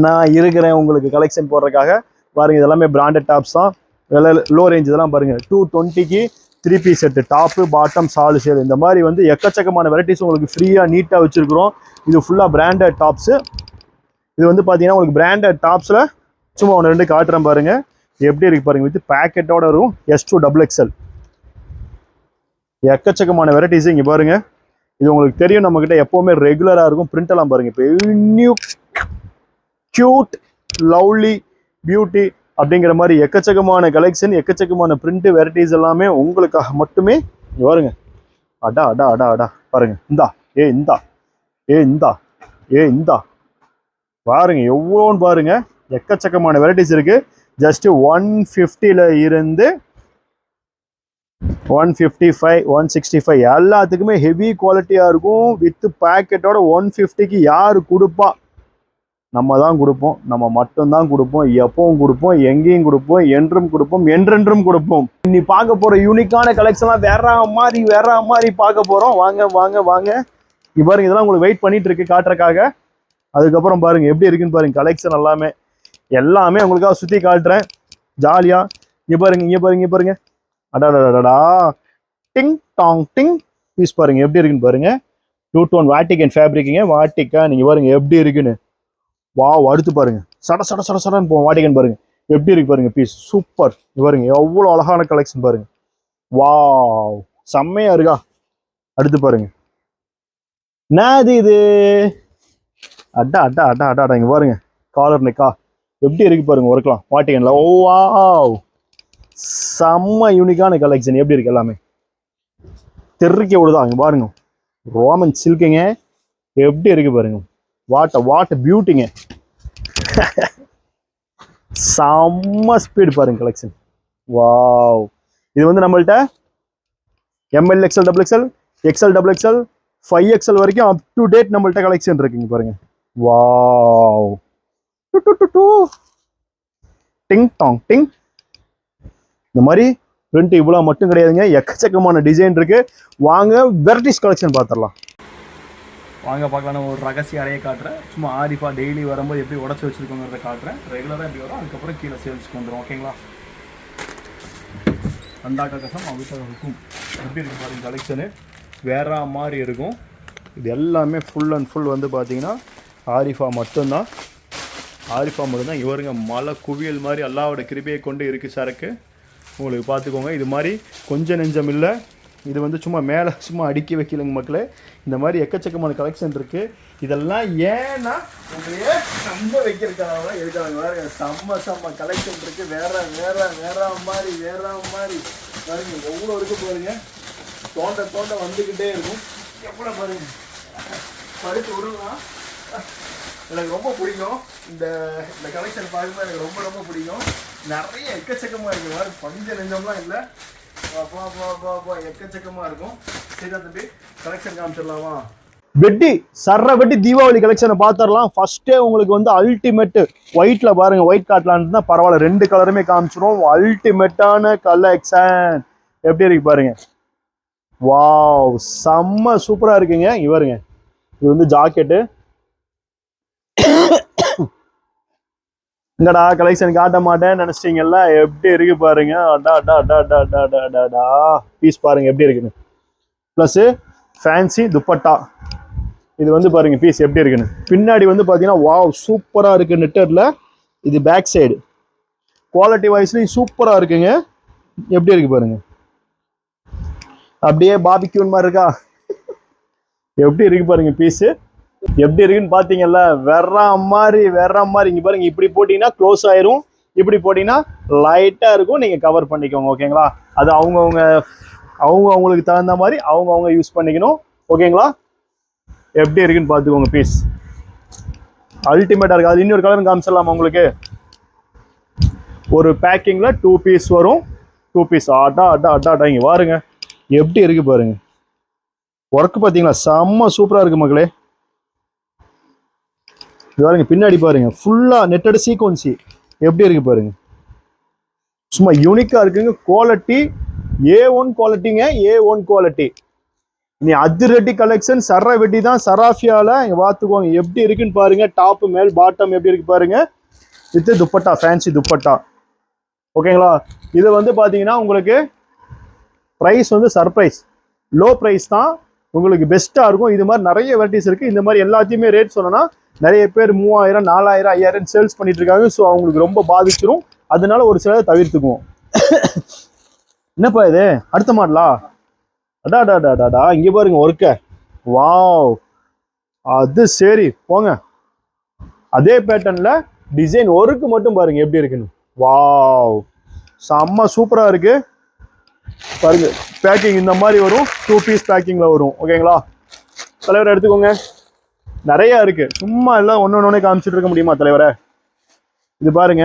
நான் இருக்கிறேன், உங்களுக்கு கலெக்ஷன் போடுறதுக்காக. பாருங்க, இதெல்லாமே பிராண்டட் டாப்ஸ் தான். விலை லோ ரேஞ்ச். இதெல்லாம் பாருங்க 220க்கு 3 பீஸ் செட்டு, டாப்பு பாட்டம் சாலு சேல், இந்த மாதிரி வந்து எக்கச்சக்கமான வெரைட்டிஸ் உங்களுக்கு ஃப்ரீயாக நீட்டாக வச்சுருக்குறோம். இது ஃபுல்லாக பிராண்டட் டாப்ஸு. இது வந்து பார்த்தீங்கன்னா உங்களுக்கு பிராண்டட் டாப்ஸில் சும்மா 1-2 காட்டுறேன் பாருங்க, எப்படி இருக்கு பாருங்க. வித் பேக்கெட்டோட இருக்கும். S2 XXL. எக்கச்சக்கமான வெரைட்டிஸ் இங்கே பாருங்க. இது உங்களுக்கு தெரியும், நம்மக்கிட்ட எப்போவுமே ரெகுலராக இருக்கும். பிரிண்ட் எல்லாம் பாருங்க, இப்போ நியூ கியூட் லவ்லி பியூட்டி அப்படிங்கிற மாதிரி எக்கச்சக்கமான கலெக்ஷன், எக்கச்சக்கமான பிரிண்ட் வெரைட்டிஸ் எல்லாமே உங்களுக்காக மட்டுமே. பாருங்க, அடா அடா அடா அடா பாருங்க. இந்தா பாருங்க எவ்வளோன்னு பாருங்க. எக்கச்சக்கமான வெரைட்டிஸ் இருக்கு. ஜஸ்ட் 150ல இருந்து 155 165 எல்லாத்துக்குமே ஹெவி குவாலிட்டியா இருக்கும். வித் பேக்கெட்டோட 150க்கு யாரு கொடுப்பா? நம்ம தான் கொடுப்போம். நம்ம மட்டும்தான் கொடுப்போம். எப்பவும் கொடுப்போம், எங்கேயும் கொடுப்போம், என்றும் கொடுப்போம், என்றென்றும் கொடுப்போம். இன்னி பார்க்க போற யூனிக்கான கலெக்ஷன்லாம் வேற மாதிரி பார்க்க போறோம். வாங்க வாங்க வாங்க. இங்க பாருங்க, இதெல்லாம் உங்களுக்கு வெயிட் பண்ணிட்டு இருக்கு காட்டுறதுக்காக. அதுக்கப்புறம் பாருங்க எப்படி இருக்குன்னு பாருங்க. கலெக்ஷன் எல்லாமே உங்களுக்காக சுத்தி காட்டுறேன் ஜாலியா. இங்க பாருங்க அடாடா டிங் டாங் டிங் பீஸ் பாருங்க எப்படி இருக்குன்னு பாருங்க. 2 டோன் வாட்டிகன் ஃபேப்ரிக்குங்க. வாட்டிக்கா நீங்க பாருங்க எப்படி இருக்குன்னு. வாவ், அடுத்து பாருங்க சடன்னு போவோம். வாட்டிகன் பாருங்க எப்படி இருக்கு பாருங்க பீஸ். சூப்பர். பாருங்க எவ்வளோ அழகான கலெக்ஷன் பாருங்க. வாவ், செம்மையா இருக்கா. அடுத்து பாருங்க, என்னது இது? அட்டா அட்டா அட்டா அட்டா அட்டா. இங்க பாருங்க காலர் நெக்கா எப்படி இருக்கு பாருங்க. ஒர்க்லாம் வாட்டிகன்ல. ஓ வாவ், செம்ம யூனிக்கான கலெக்ஷன். எப்படி இருக்கு? எல்லாமே தெருக்க விடுதா. இங்க பாருங்க, ரோமன் சில்க்குங்க எப்படி இருக்கு பாருங்க. வாட் பியூட்டிங்க. செம்ம ஸ்பீடு பாருங்க கலெக்ஷன். வாவ், இது வந்து நம்மள்ட்ட ML XL XXL XL XXL 5XL வரைக்கும் அப் டு டேட் நம்மள்ட்ட கலெக்ஷன் இருக்குங்க பாருங்க. வாவ், டிங் டாங் டிங். இந்த மாதிரி பிரிண்ட் இவ்வளோ மட்டும் கிடையாதுங்க, எக்கச்சக்கமான டிசைன் இருக்கு. வாங்க வெரைட்டிஸ் கலெக்ஷன் பார்த்துடலாம். வாங்க பார்க்கலாம். ஒரு ரகசிய அறையை காட்டுறேன். சும்மா ஆரிஃபா டெய்லி வரும்போது எப்படி உடச்சி வச்சிருக்கோங்கிறத காட்டுறேன். ரெகுலராக எப்படி வரும், அதுக்கப்புறம் கீழே சேல்ஸ்க்கு வந்துடும். ஓகேங்களா? அண்டாக்க கசம் அவிட்டாக இருக்கும். எப்படி இருக்கு பாருங்க கலெக்ஷனு. வேற மாதிரி இருக்கும். இது எல்லாமே ஃபுல் அண்ட் ஃபுல் வந்து பார்த்தீங்கன்னா ஆரிஃபா மட்டும்தான். இவருங்க மலை குவியல் மாதிரி அல்லாவோட கிருபையை கொண்டு இருக்குது சரக்கு. உங்களுக்கு பார்த்துக்கோங்க. இது மாதிரி கொஞ்சம் நெஞ்சம் இல்லை. இது வந்து சும்மா மேலே சும்மா அடுக்கி வைக்கலைங்க மக்களே. இந்த மாதிரி எக்கச்சக்கமான கலெக்ஷன் இருக்குது. இதெல்லாம் ஏன்னா உங்களையே நம்ப வைக்கிறதுக்காக இருக்காங்க. வேறு செம்ம கலெக்ஷன் இருக்குது. வேற மாதிரி பாருங்க எவ்வளோ இருக்குது பாருங்க. தோண்ட வந்துக்கிட்டே இருக்கும். எவ்வளோ பாருங்க படுத்து விடுலாம். எனக்கு ரொம்ப பிடிக்கும் இந்த கலெக்ஷன் பார்க்கும்போது. எனக்கு ரொம்ப பிடிக்கும். நிறைய எக்கச்சக்கமாக இருக்குது. மாதிரி பஞ்ச நெஞ்சம்லாம் இல்லை. எக்கச்சக்கமாக இருக்கும். சரிதா தம்பி, கலெக்ஷன் காமிச்சிடலாமா? வெட்டி தீபாவளி கலெக்ஷனை பார்த்துடலாம். ஃபர்ஸ்டே உங்களுக்கு வந்து அல்டிமேட்டு ஒயிட்ல பாருங்க. ஒயிட் காட்டலான்னு தான் பரவாயில்ல, 2 கலருமே காமிச்சிடும். அல்டிமேட்டான கலெக்ஷன் எப்படி இருக்கு பாருங்க. வாவ், செம்ம சூப்பரா இருக்குங்க. இங்க பாருங்க, இது வந்து ஜாக்கெட்டு. இங்கடா கலெக்ஷன் காட்ட மாட்டேன்னு நினைச்சிட்டீங்கல்ல, எப்படி இருக்கு பாருங்க. அடா பீஸ் பாருங்க எப்படி இருக்குன்னு. Plus fancy dupatta. இது வந்து பாருங்க பீஸ் எப்படி இருக்குன்னு. பின்னாடி வந்து பார்த்தீங்கன்னா வாவ் சூப்பராக இருக்கு. நெட்டரில் இது பேக் சைடு. குவாலிட்டி வைஸ்லையும் சூப்பராக இருக்குங்க. எப்படி இருக்கு பாருங்க. அப்படியே பாபிக்யூன் மாதிரி இருக்கா. எப்படி இருக்கு பாருங்க பீஸு. எப்படி இருக்குன்னு பார்த்தீங்கல்ல, வேற மாதிரி. இங்கே பாருங்க, இப்படி போட்டிங்கன்னா க்ளோஸ் ஆயிரும், இப்படி போட்டிங்கன்னா லைட்டாக இருக்கும். நீங்கள் கவர் பண்ணிக்கோங்க. ஓகேங்களா? அது அவங்களுக்கு தகுந்த மாதிரி அவங்க யூஸ் பண்ணிக்கணும். ஓகேங்களா? எப்படி இருக்குன்னு பார்த்துக்கோங்க பீஸ். அல்டிமேட்டாக இருக்குது. அது இன்னொரு கலர் காமிச்சிடலாமா உங்களுக்கு? ஒரு பேக்கிங்கில் 2 பீஸ் வரும். 2 பீஸ் அட்டா அட்டா அட்டா அட்டா. இங்கே பாருங்க எப்படி இருக்கு பாருங்க. ஒர்க்கு பார்த்தீங்களா, செம்ம சூப்பராக இருக்குது மக்களே. இது பாருங்க பின்னாடி பாருங்க, ஃபுல்லாக நெட்டட் சீக்வன்சி எப்படி இருக்கு பாருங்க. சும்மா யூனிக்காக இருக்குங்க. Quality A1 குவாலிட்டிங்க, A1 quality. நீ அதிரடி கலெக்ஷன் சர வெட்டி தான் சராஃபியால. இங்க பார்த்துக்கோங்க எப்படி இருக்குன்னு பாருங்க. டாப் மேல் பாட்டம் எப்படி இருக்கு பாருங்க. With dupatta, fancy dupatta. ஓகேங்களா? இது வந்து பார்த்தீங்கன்னா உங்களுக்கு ப்ரைஸ் வந்து சர்ப்ரைஸ், லோ ப்ரைஸ் தான், உங்களுக்கு பெஸ்ட்டாக இருக்கும். இது மாதிரி நிறைய வெரைட்டிஸ் இருக்குது. இந்த மாதிரி எல்லாத்தையுமே ரேட் சொன்னோன்னா நிறைய பேர் 3000, 4000, 5000 சேல்ஸ் பண்ணிட்டு இருக்காங்க. ஸோ அவங்களுக்கு ரொம்ப பாதிச்சிரும். அதனால ஒரு சிலரை தவிர்த்துக்குவோம். என்னப்பா இது அடுத்த மாடலா? அடா அடா அடா அடா. இங்கே பாருங்க ஒர்க்க. வாவ், அது சரி போங்க. அதே பேட்டர்னில் டிசைன் ஒர்க்கு மட்டும் பாருங்க எப்படி இருக்குன்னு. வாவ், செம்ம சூப்பராக இருக்கு பாருங்க. பேக்கிங் இந்த மாதிரி வரும். 2 பீஸ் பேக்கிங்கில் வரும். ஓகேங்களா? தலைவரை எடுத்துக்கோங்க. நிறையா இருக்கு. சும்மா எல்லாம் ஒன்று ஒன்று காமிச்சிட்டு இருக்க முடியுமா தலைவரை? இது பாருங்க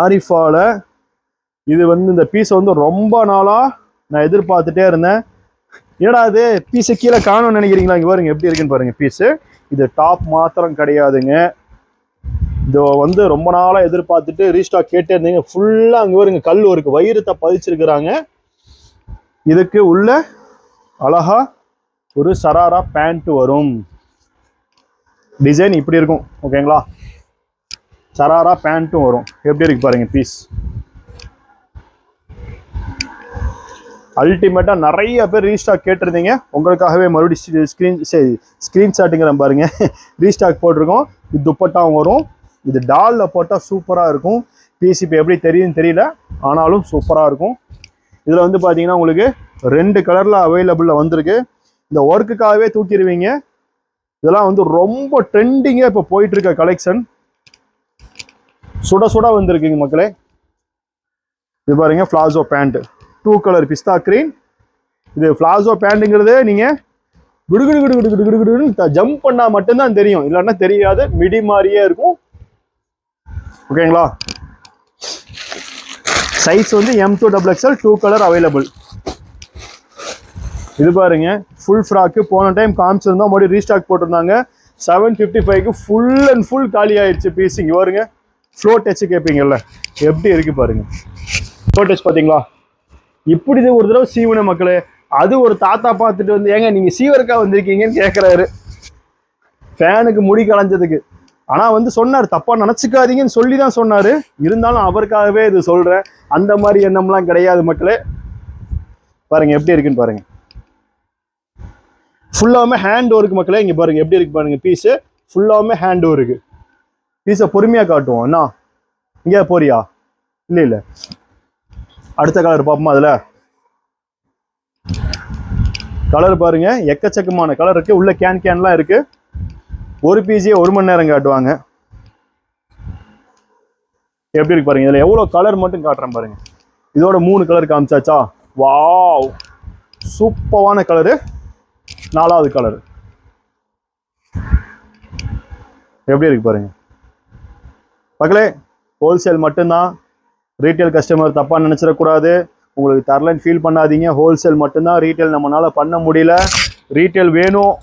ஆரிஃபால. இது வந்து இந்த பீஸை வந்து ரொம்ப நாளாக நான் எதிர்பார்த்துட்டே இருந்தேன். ஏடா இது பீஸை கீழே காணும்னு நினைக்கிறீங்களா? இங்கே பாருங்க எப்படி இருக்குன்னு பாருங்க பீஸு. இது டாப் மாத்திரம் கிடையாதுங்க. இது வந்து ரொம்ப நாளாக எதிர்பார்த்துட்டு ரீஸ்டாக் கேட்டே இருந்தீங்க. ஃபுல்லாக அங்கே பாருங்க கல் இருக்கு, வைரத்தை பதிச்சிருக்கிறாங்க. இதுக்கு உள்ள அழகா ஒரு சராரா பேண்ட் வரும். டிசைன் இப்படி இருக்கும். ஓகேங்களா? சராரா பேண்ட்டும் வரும். எப்படி இருக்கு பாருங்க பீஸ். அல்டிமேட்டாக நிறைய பேர் ரீஸ்டாக் கேட்டிருந்தீங்க. உங்களுக்காகவே மறுபடியும் ஸ்க்ரீன்ஷாட்டுங்கிற பாருங்க ரீஸ்டாக் போட்டிருக்கோம். இது துப்பட்டாவும் வரும். இது டாலில் போட்டால் சூப்பராக இருக்கும். பீஸ் இப்போ எப்படி தெரியுதுன்னு தெரியல, ஆனாலும் சூப்பராக இருக்கும். இதில் வந்து பார்த்தீங்கன்னா உங்களுக்கு 2 கலரில் அவைலபிளில் வந்திருக்கு. இந்த ஒர்க்குக்காகவே தூக்கிடுவீங்க. இதெல்லாம் வந்து ரொம்ப ட்ரெண்டிங்காக இப்போ போயிட்டுருக்க கலெக்ஷன். சுட சுட வந்திருக்குங்க மக்களே. இது பாருங்க ஃப்ளாசோ பேண்ட், 2 கலர் பிஸ்தா கிரீன். இது ஃப்ளாசோ பேண்ட்டுங்கிறது நீங்கள் குடுகுடு குடுகுடு குடுகுடு குடுன்னு ஜம்ப் பண்ணால் மட்டும்தான் தெரியும், இல்லைன்னா தெரியாது. மிடி மாதிரியே இருக்கும். ஓகேங்களா? சைஸ் வந்து M2 XXL 2 கலர் அவைலபிள். இது பாருங்க ஃபுல் ஃப்ராக்கு. போன டைம் காமிச்சிருந்தோம், மறுபடியும் ரீஸ்டாக் போட்டிருந்தாங்க. 755க்கு ஃபுல் அண்ட் ஃபுல் காலி ஆயிடுச்சு பீஸ். இங்கே பாருங்க ஃப்ளோ டச் கேட்பீங்கல்ல, எப்படி இருக்கு பாருங்க. ஃப்ளோ டச் பார்த்தீங்களா? இப்படி இது ஒரு தடவை சீவன மக்களே. அது ஒரு தாத்தா பார்த்துட்டு வந்து, ஏங்க நீங்கள் சீவருக்கா வந்திருக்கீங்கன்னு கேட்குறாரு, ஃபேனுக்கு முடி களைஞ்சதுக்கு. ஆனால் வந்து சொன்னார், தப்பாக நினச்சிக்காதீங்கன்னு சொல்லி தான் சொன்னார். இருந்தாலும் அவருக்காகவே இது சொல்கிறேன். அந்த மாதிரி எண்ணம்லாம் கிடையாது மக்களே. பாருங்க எப்படி இருக்குன்னு பாருங்க. ஃபுல்லாமே ஹேண்ட் ஒர்க் மக்களே. இங்கே பாருங்க எப்படி இருக்கு பாருங்க பீஸு. ஃபுல்லாமே ஹேண்ட் ஒர்க்கு. பீஸை பொறுமையாக காட்டுவோம். என்ன இங்கே போறியா? இல்லை இல்லை, அடுத்த கலர் பார்ப்போமா? அதில் கலர் பாருங்க, எக்கச்சக்கமான கலர் இருக்கு. உள்ள கேன்லாம் இருக்கு. ஒரு பீஸையே 1 மணி நேரம் காட்டுவாங்க. எப்படி இருக்கு பாருங்க. இதில் எவ்வளோ கலர் மட்டும் காட்டுறேன் பாருங்க. இதோட 3 கலர் காமிச்சாச்சா? வாவ், சூப்பரான கலரு. 4வது கலர் எப்படி இருக்கு பாருங்க மக்களே. ஹோல்சேல் மட்டும்தான். ரீட்டைல் கஸ்டமர் தப்பாக நினச்சிடக்கூடாது. உங்களுக்கு தரலன்னு ஃபீல் பண்ணாதீங்க. ஹோல்சேல் மட்டும்தான். ரீட்டைல் நம்மளால் பண்ண முடியல. ரீட்டைல் வேணும்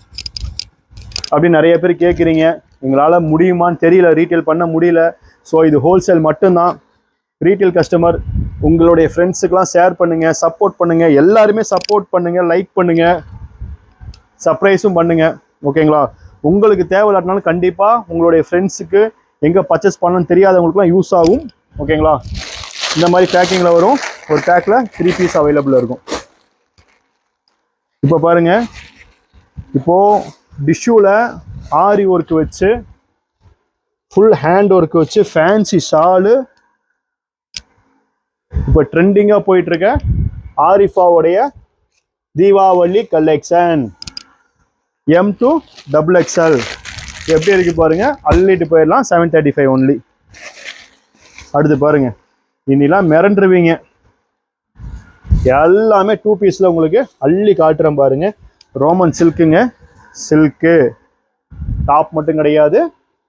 அப்படின்னு நிறைய பேர் கேட்குறீங்க. எங்களால் முடியுமான்னு தெரியல, ரீட்டைல் பண்ண முடியல. ஸோ இது ஹோல்சேல் மட்டும்தான். ரீட்டைல் கஸ்டமர் உங்களுடைய ஃப்ரெண்ட்ஸுக்கெலாம் ஷேர் பண்ணுங்கள், சப்போர்ட் பண்ணுங்கள். எல்லாருமே சப்போர்ட் பண்ணுங்கள், லைக் பண்ணுங்கள், சர்ப்ரைஸும் பண்ணுங்கள். ஓகேங்களா? உங்களுக்கு தேவையில்லாட்டினாலும் கண்டிப்பாக உங்களுடைய ஃப்ரெண்ட்ஸுக்கு எங்கே பர்ச்சேஸ் பண்ணணும்னு தெரியாதவங்களுக்குலாம் யூஸ் ஆகும். ஓகேங்களா? இந்த மாதிரி பேக்கிங்கில் வரும். ஒரு பேக்கில் 3 பீஸ் அவைலபிள் இருக்கும். இப்போ பாருங்கள், இப்போது டிஷ்யூவில் ஆரி ஒர்க் வச்சு, ஃபுல் ஹேண்ட் ஒர்க் வச்சு, ஃபேன்சி ஷாலு, இப்போ ட்ரெண்டிங்காக போயிட்டுருக்க ஆரிஃபாவுடைய தீபாவளி கலெக்ஷன் M2 XXL எப்படி இருக்கு பாருங்க. அள்ளிட்டு போயிடலாம். 735 ஒன்லி. அடுத்து பாருங்க, இன்னிலாம் மிரண்டுருவீங்க. எல்லாமே 2 பீஸில் உங்களுக்கு அள்ளி காட்டுறேன் பாருங்க. ரோமன் சில்க்குங்க. சில்க்கு டாப் மட்டும் கிடையாது,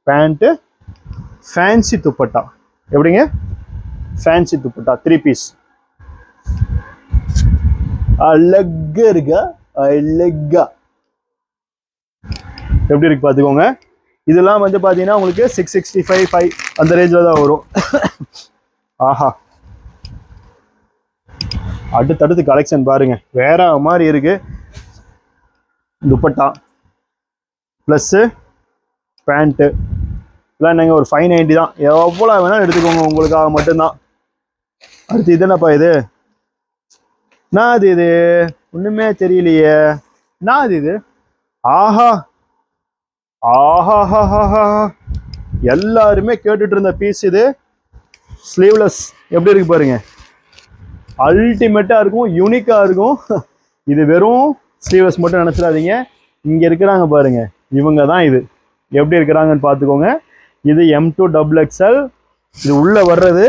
பேண்ட்டு, ஃபேன்சி துப்பட்டா. எப்படிங்க? Fancy dupatta 3 piece. அழகா இருக்கா? அழகா எப்படி இருக்கு பார்த்துக்கோங்க. இதெல்லாம் வந்து பார்த்தீங்கன்னா உங்களுக்கு 665 5 அந்த ரேஞ்சில் தான் வரும். ஆஹா, அடுத்தடுத்து கலெக்ஷன் பாருங்க, வேற மாதிரி இருக்கு. துப்பட்டா ப்ளஸ்ஸு பேண்ட்டு இதெல்லாம் என்னங்க ஒரு 590 தான். எவ்வளோ வேணாலும் எடுத்துக்கோங்க, உங்களுக்காக மட்டும்தான். அடுத்து இது என்னப்பா இது? நான் இது ஒன்றுமே தெரியலையே. நான் இது ஆஹா ஆஹா, எல்லாருமே கேட்டுட்டு இருந்த பீஸ் இது. ஸ்லீவ்லெஸ் எப்படி இருக்கு பாருங்க, அல்டிமேட்டா இருக்கும், யூனிக்கா இருக்கும். இது வெறும் ஸ்லீவ்லெஸ் மட்டும் நினைச்சிடாதீங்க. இங்க இருக்கிறாங்க பாருங்க, இவங்க தான். இது எப்படி இருக்கிறாங்கன்னு பார்த்துக்கோங்க. இது M2 XXL. இது உள்ள வர்றது.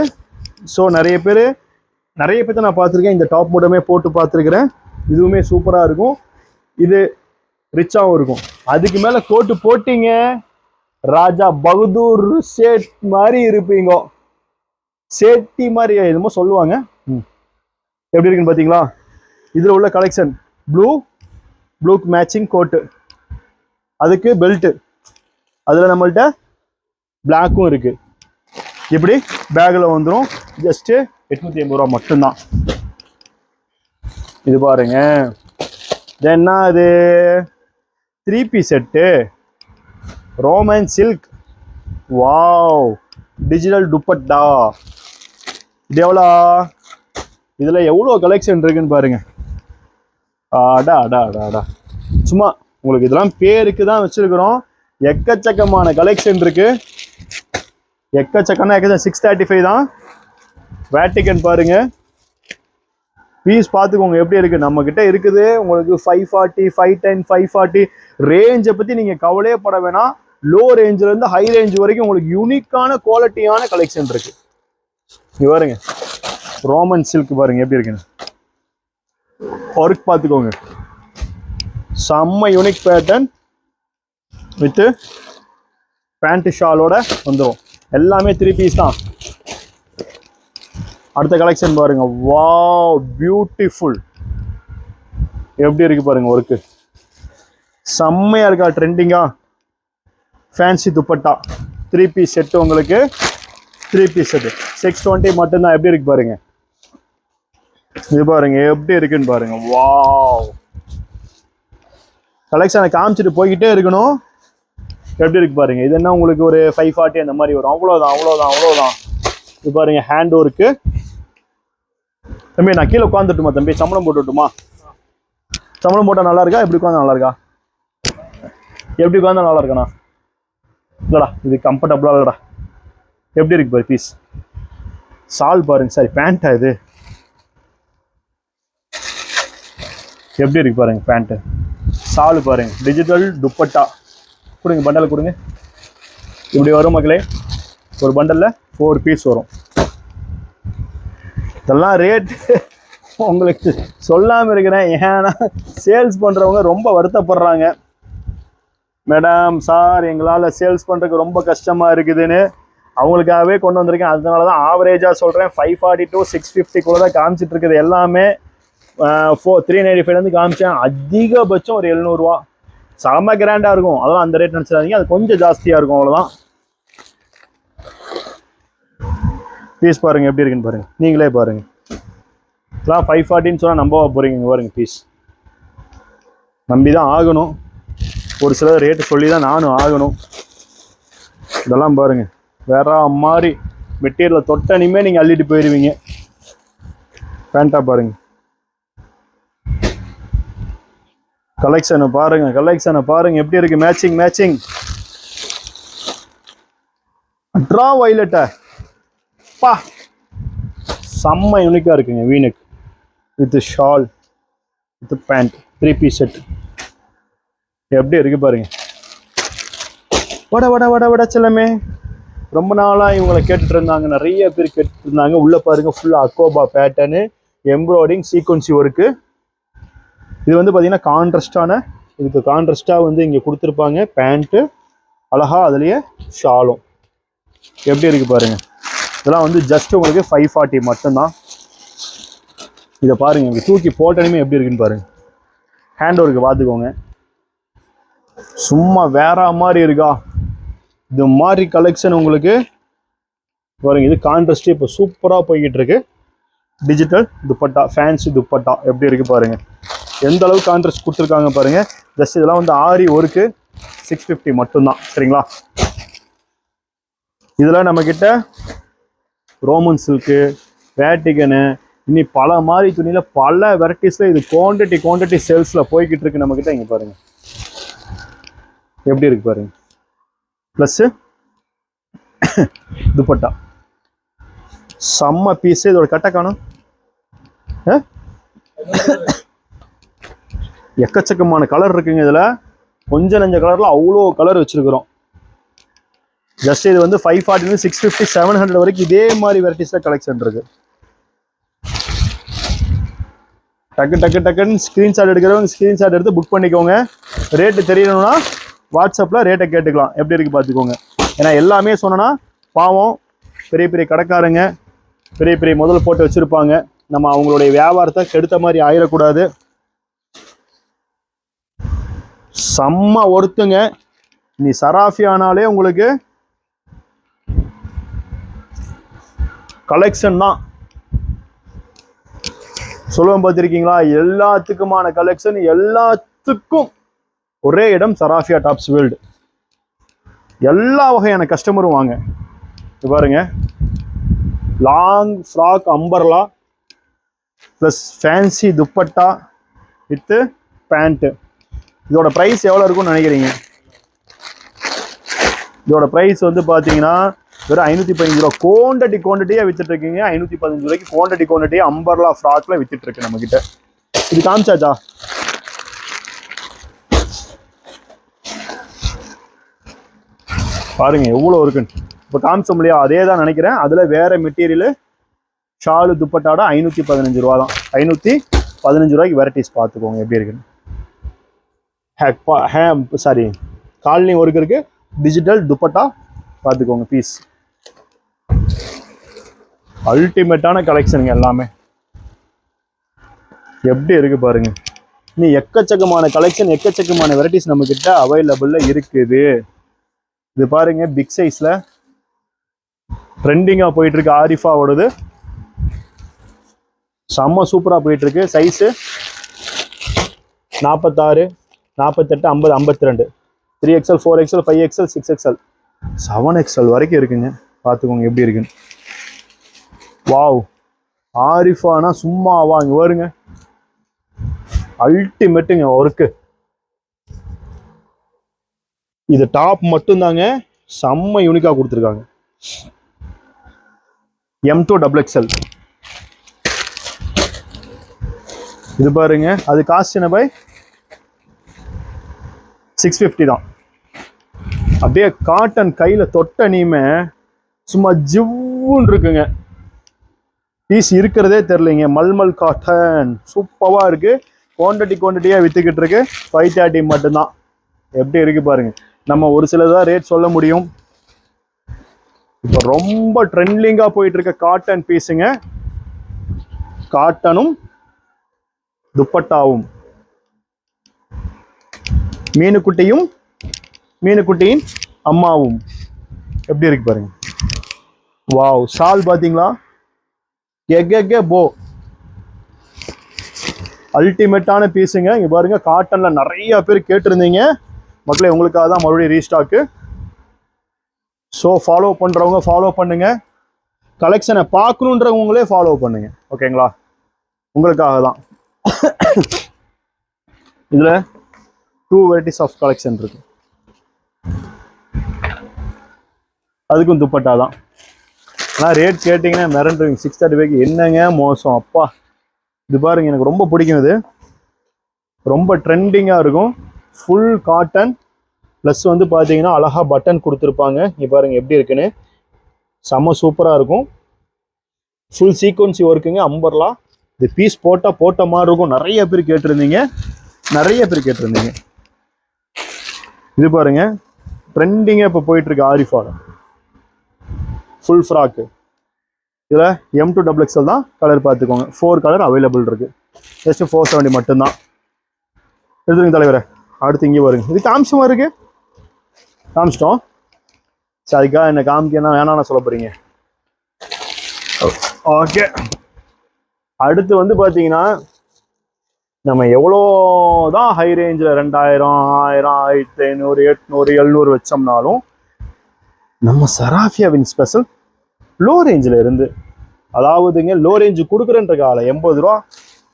ஸோ நிறைய பேர் நான் பார்த்துருக்கேன், இந்த டாப் மட்டுமே போட்டு பார்த்துருக்குறேன். இதுவுமே சூப்பராக இருக்கும். இது ரிச்சாகவும் இருக்கும். அதுக்கு மேலே கோட்டு போட்டிங்க, ராஜா பகதூர் சேட் மாதிரி இருப்பீங்க. சேட்டி மாதிரி என்னமோ சொல்லுவாங்க. எப்படி இருக்குன்னு பார்த்தீங்களா? இதில் உள்ள கலெக்ஷன் ப்ளூக்கு மேட்சிங் கோட்டு, அதுக்கு பெல்ட்டு, அதில் நம்மள்கிட்ட பிளாக்கும் இருக்குது. இப்படி பேக்கில் வந்துடும். ஜஸ்ட்டு 880 ரூபா மட்டும்தான். இது பாருங்க, என்ன அது? 3 piece set, Roman silk. Wow, digital dupatta. இது எவ்வளோ? இதில் எவ்வளோ கலெக்ஷன் இருக்குன்னு பாருங்க. அடா சும்மா உங்களுக்கு இதெல்லாம் பேருக்கு தான் வச்சிருக்கிறோம். எக்கச்சக்கமான கலெக்ஷன் இருக்கு. எக்கச்சக்கம்னா 635 தான். வேட்டிக்கன் பாருங்க, பீஸ் பார்த்துக்கோங்க எப்படி இருக்கு. நம்ம கிட்ட இருக்குது உங்களுக்கு 540, 510, 540 ரேஞ்சை பற்றி நீங்கள் கவலையே பட வேணாம். லோ ரேஞ்சிலேருந்து ஹை ரேஞ்ச் வரைக்கும் உங்களுக்கு யூனிக்கான குவாலிட்டியான கலெக்ஷன் இருக்கு. இங்க பாருங்க, ரோமன் சில்க் பாருங்க எப்படி இருக்குன்னு. ஒர்க் பார்த்துக்கோங்க, செம்ம யூனிக் பேட்டர்ன் வித்து பேண்ட் ஷாலோட வந்துடும். எல்லாமே 3 பீஸ் தான். அடுத்த கலெக்ஷன் பாருங்க, வாவ் பியூட்டிஃபுல். எப்படி இருக்கு பாருங்க, ஒர்க்கு செம்மையா இருக்கா? ட்ரெண்டிங்கா ஃபேன்சி துப்பட்டா 3 பீஸ் செட்டு. உங்களுக்கு 3 பீஸ் செட்டு 620 மட்டும்தான். எப்படி இருக்கு பாருங்க, இது பாருங்க எப்படி இருக்குன்னு பாருங்க. வாவ், கலெக்ஷனை காமிச்சிட்டு போய்கிட்டே இருக்கணும். எப்படி இருக்கு பாருங்க. இது என்ன உங்களுக்கு ஒரு 540 அந்த மாதிரி வரும். அவ்வளோதான். இது பாருங்க, ஹேண்ட் ஒர்க்கு. தம்பி நான் கீழே உட்காந்துட்டுமா தம்பி? சம்பளம் போட்டுட்டுமா? சம்பளம் போட்டால் நல்லா இருக்கா? எப்படி உட்காந்தா நல்லா இருக்கா? எப்படி உட்காந்தா நல்லா இருக்கண்ணா? இல்லடா, இது கம்ஃபர்டபுளாக இல்லடா. எப்படி இருக்கு பாரு பீஸ். சால் பாருங்க, சாரி பேண்ட்டா இது? எப்படி இருக்கு பாருங்க பேண்ட்டு. சால் பாருங்க, டிஜிட்டல் துப்பட்டா. கொடுங்க, பண்டல் கொடுங்க. இப்படி வரும் மக்களே. ஒரு பண்டலில் 4 பீஸ் வரும். இதெல்லாம் ரேட் உங்களுக்கு சொல்லாமல் இருக்கிறேன். ஏன்னா சேல்ஸ் பண்ணுறவங்க ரொம்ப வருத்தப்படுறாங்க. மேடம் சார், எங்களால் சேல்ஸ் பண்ணுறதுக்கு ரொம்ப கஷ்டமாக இருக்குதுன்னு அவங்களுக்காகவே கொண்டு வந்திருக்கேன். அதனால தான் ஆவரேஜாக சொல்கிறேன். 540 to 650 தான் காமிச்சிட்டு இருக்குது. எல்லாமே 395 காமிச்சேன். அதிகபட்சம் ஒரு 700 ரூபா. செம கிராண்டாக இருக்கும். அதெல்லாம் அந்த ரேட் நினச்சிடாதீங்க, அது கொஞ்சம் ஜாஸ்தியாக இருக்கும், அவ்வளோதான். பீஸ் பாருங்கள் எப்படி இருக்குன்னு பாருங்கள், நீங்களே பாருங்கள். இதெல்லாம் 540ன்னு சொன்னால் நம்ப போகிறீங்க. பாருங்க பீஸ், நம்பி தான் ஆகணும். ஒரு சில ரேட்டு சொல்லி தான் நானும் ஆகணும். இதெல்லாம் பாருங்கள், வேற மாதிரி மெட்டீரியலை தொட்டனிமே நீங்கள் அள்ளிட்டு போயிடுவீங்க. பேண்ட்டா பாருங்கள், கலெக்ஷனை பாருங்க எப்படி இருக்கு. மேட்சிங் ட்ரா வயலட்டா பா, செம்ம யூனிக்கா இருக்குங்க. வீனக் with shawl with pant 3 piece set எப்படி இருக்கு பாருங்க. வட செல்லமே. ரொம்ப நாளாக இவங்களை கேட்டுட்டு இருந்தாங்க, நிறைய பேர் கேட்டுட்டு இருந்தாங்க. உள்ள பாருங்க, ஃபுல்லாக அக்கோபா பேட்டர்னு, எம்ப்ராய்டிங், சீக்வன்சி ஒர்க்கு. இது வந்து பார்த்தீங்கன்னா கான்ட்ராஸ்டான இதுக்கு கான்ட்ராஸ்டாக வந்து இங்கே கொடுத்துருப்பாங்க பேண்ட்டு, அழகா அதுலேயே ஷாலும். எப்படி இருக்குது பாருங்கள். இதெல்லாம் வந்து ஜஸ்ட் உங்களுக்கு 540 மட்டும்தான். இதை பாருங்கள், இங்கே தூக்கி போட்டனுமே எப்படி இருக்குன்னு பாருங்கள். ஹேண்ட் ஒர்க்கு பார்த்துக்கோங்க, சும்மா வேற மாதிரி இருக்கா. இது மாதிரி கலெக்ஷன் உங்களுக்கு பாருங்க. இது கான்ட்ராஸ்ட் இப்போ சூப்பராக போய்கிட்டு இருக்கு. டிஜிட்டல் துப்பட்டா, ஃபேன்சி துப்பட்டா எப்படி இருக்கு பாருங்க. எந்த அளவுக்கு கான்ட்ராஸ்ட் கொடுத்துருக்காங்க பாருங்க. ஜஸ்ட் இதெல்லாம் வந்து ஆரி ஒர்க்கு 650 மட்டும்தான். சரிங்களா? இதெல்லாம் நம்ம கிட்ட ரோமன் சில்க்கு, வேட்டிகனு, இனி பல மாதிரி துணியில பல வெரைட்டிஸ்ல இது குவான்டிட்டி சேல்ஸ்ல போய்கிட்டு இருக்கு நம்ம கிட்ட. இங்க பாருங்க எப்படி இருக்கு பாருங்க. பிளஸ் துப்பட்டா செம்ம பீஸ். இதோட கட்டை காணும், எக்கச்சக்கமான கலர் இருக்குங்க. இதுல கொஞ்சம் நஞ்ச கலர்ல அவ்வளோ கலர் வச்சிருக்கிறோம். ஜஸ்ட் இது வந்து 540, 650, 700 வரைக்கும் இதே மாதிரி வெரைட்டிஸ்ல கலெக்ஷன் இருக்கு. டக்குன்னு ஸ்கிரீன்ஷாட் எடுக்கிறவங்க ஸ்கிரீன்ஷாட் எடுத்து புக் பண்ணிக்கோங்க. ரேட்டு தெரியணும்னா வாட்ஸ்அப்பில் ரேட்டை கேட்டுக்கலாம். எப்படி இருக்கு பார்த்துக்கோங்க. ஏன்னா எல்லாமே சொன்னோன்னா பாவம் பெரிய பெரிய கடைக்காரங்க பெரிய முதல் போட்டு வச்சுருப்பாங்க. நம்ம அவங்களுடைய வியாபாரத்தை கெடுத்த மாதிரி ஆயிடக்கூடாது. செம்ம ஒருத்துங்க. நீ சராஃபியானாலே உங்களுக்கு கலெக்ஷன் தான் சொல்லுவேன். பார்த்துருக்கீங்களா? எல்லாத்துக்குமான கலெக்ஷன், எல்லாத்துக்கும் ஒரே இடம் சராஃபியா டாப்ஸ் வேர்ல்டு. எல்லா வகையான கஸ்டமரும் வாங்க. இது பாருங்க, long frock umbrella plus fancy dupatta with pant. இதோட ப்ரைஸ் எவ்வளோ இருக்கும்னு நினைக்கிறீங்க? இதோட ப்ரைஸ் வந்து பார்த்தீங்கன்னா வெறும் 515 ரூபா. குவான்டிட்டியாக வித்துட்டு இருக்கீங்க. 515 ரூபாய்க்கு குவான்டிட்டி அம்பர்லா ஃப்ராக்ல வித்துட்டு இருக்கு நம்ம கிட்ட. இது காமிச்சாச்சா? பாருங்க எவ்வளோ இருக்குன்னு. இப்போ காமிச்சோம் இல்லையா, அதே தான் நினைக்கிறேன். அதில் வேற மெட்டீரியல் ஷாலு துப்பட்டாட 515 ரூபா தான். 515 ரூபாய்க்கு வெரைட்டிஸ் பார்த்துக்கோங்க எப்படி இருக்குன்னு. சாரி, காலனி ஒர்க் இருக்கு. டிஜிட்டல் துப்பட்டா பார்த்துக்கோங்க. பீஸ் அல்டிமேட்டான கலெக்ஷனுங்க எல்லாமே. எப்படி இருக்கு பாருங்க. நீ எக்கச்சக்கமான கலெக்ஷன், எக்கச்சக்கமான வெரைட்டிஸ் நம்ம கிட்ட அவைலபிள்ல இருக்குது. இது பாருங்க, பிக் சைஸ்ல ட்ரெண்டிங்கா போயிட்டு இருக்கு. ஆரிஃபாவோடது செம்ம சூப்பரா போயிட்டு இருக்கு. Size 46, 48, 50, 52, 3XL, 4XL, 5XL, 6XL, 7XL வரைக்கும் இருக்குங்க. பார்த்துக்கோங்க எப்படி இருக்குன்னு. வாவ், ஆரிஃபானா சும்மா வாங்க வருங்க. அல்டிமேட்டுங்க ஒர்க்கு. இது டாப் மட்டும்தாங்க, செம்ம யூனிக்கா கொடுத்துருக்காங்க. M2 XXL. இது பாருங்க, அது காஸ்ட் என்ன பை 650 தான். அப்படியே காட்டன் கையில தொட்ட நீமே சும்மா ஜிவ்வுன்னு இருக்குங்க. பீஸ் இருக்கிறதே தெரியலைங்க. மல்மல் காட்டன் சூப்பரா இருக்கு. குவான்டிட்டியா வித்துக்கிட்டு இருக்கு. 530 மட்டும்தான். எப்படி இருக்கு பாருங்க. நம்ம ஒரு சிலதான் ரேட் சொல்ல முடியும். இப்போ ரொம்ப ட்ரெண்டிங்கா போயிட்டு இருக்க காட்டன் பீஸுங்க. காட்டனும் துப்பட்டாவும், மீனுக்குட்டியின் அம்மாவும் எப்படி இருக்கு பாருங்க. வாவ், ஷால் பாத்தீங்களா? போ அல்டிமேட்டான பீஸுங்க. இங்க பாருங்க, காட்டன்ல நிறைய பேர் கேட்டிருந்தீங்க மக்களே. உங்களுக்காக தான் மறுபடியும் ரீஸ்டாக்கு. ஸோ ஃபாலோ பண்றவங்க ஃபாலோ பண்ணுங்க. கலெக்ஷனை பார்க்கணுன்றவங்களே ஃபாலோ பண்ணுங்க. ஓகேங்களா? உங்களுக்காக தான். இதுல 2 வெரைட்டிஸ் ஆஃப் கலெக்ஷன் இருக்கு. அதுக்கும் துப்பட்டா தான். ஆனால் ரேட் கேட்டிங்கன்னா மிரண்டுவீங்க. 635 என்னங்க மோசம் அப்பா. இது பாருங்க, எனக்கு ரொம்ப பிடிக்கும். இது ரொம்ப ட்ரெண்டிங்காக இருக்கும். ஃபுல் காட்டன் ப்ளஸ் வந்து பார்த்தீங்கன்னா அழகா பட்டன் கொடுத்துருப்பாங்க. இங்கே பாருங்க எப்படி இருக்குன்னு. செம்ம சூப்பராக இருக்கும். ஃபுல் சீக்வன்சி ஒர்க்குங்க. அம்பர்லா. இது பீஸ் போட்ட மாதிரி இருக்கும். நிறைய பேர் கேட்டிருந்தீங்க. இது பாருங்க ட்ரெண்டிங்காக இப்போ போயிட்டு இருக்கு ஆரிஃபால ஃபுல் ஃப்ராக்கு. இதில் M2XXL தான் கலர் பார்த்துக்கோங்க. 4 கலர் அவைலபிள் இருக்கு. ஜஸ்ட் 470 மட்டும்தான். எடுத்துருங்க தலைவரை. அடுத்து இங்கே பாருங்க. இது காமிச்சமா இருக்கு, காமிச்சிட்டோம். சரி, அதுக்காக என்ன காமிக்கணும் வேணாம்னு சொல்ல போறீங்க. ஓகே, அடுத்து வந்து பார்த்தீங்கன்னா நம்ம எவ்வளோ தான் ஹை ரேஞ்சில் 2000, 1000, 1500, 800, 700 வச்சோம்னாலும் நம்ம சராஃபியாவின் ஸ்பெஷல் லோ ரேஞ்சில் இருந்து, அதாவதுங்க லோ ரேஞ்சு கொடுக்குறன்ற காலம் 80 ரூபா.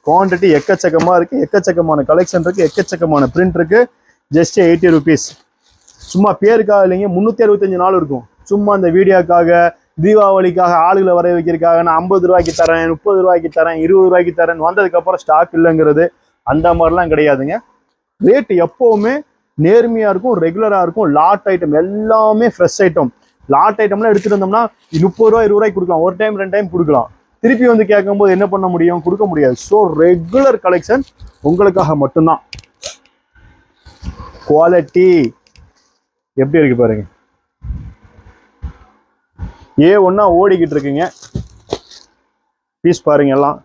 குவான்டிட்டி எக்கச்சக்கமாக இருக்குது, எக்கச்சக்கமான கலெக்ஷன் இருக்குது, எக்கச்சக்கமான பிரிண்ட் இருக்குது. Just 80 rupees. சும்மா பேருக்காக இல்லைங்க, 365 நாள் இருக்கும். சும்மா அந்த வீடியோக்காக தீபாவளிக்காக ஆளுகளை வர வைக்கிறதுக்காக நான் 50 ரூபாய்க்கு தரேன், 30 ரூபாய்க்கு தரேன், 20 ரூபாய்க்கு தரேன், வந்ததுக்கப்புறம் ஸ்டாக் இல்லைங்கிறது அந்த மாதிரிலாம் கிடையாதுங்க. ரேட்டு எப்போவுமே நேர்மையாக இருக்கும், ரெகுலராக இருக்கும். லாட் ஐட்டம் எல்லாமே ஃப்ரெஷ் ஐட்டம். லாட் ஐட்டம்லாம் எடுத்துகிட்டு வந்தோம்னா 30 ரூபா 20 ரூபாய்க்கு கொடுக்கலாம், ஒரு டைம் 2 டைம் கொடுக்கலாம். திருப்பி வந்து கேட்கும்போது என்ன பண்ண முடியும், கொடுக்க முடியாது. ஸோ ரெகுலர் கலெக்ஷன் உங்களுக்காக மட்டும்தான். குவாலிட்டி எப்படி இருக்கு பாருங்க. A1 ஓடிக்கிட்டு இருக்குங்க. பீஸ் பாருங்க எல்லாம்.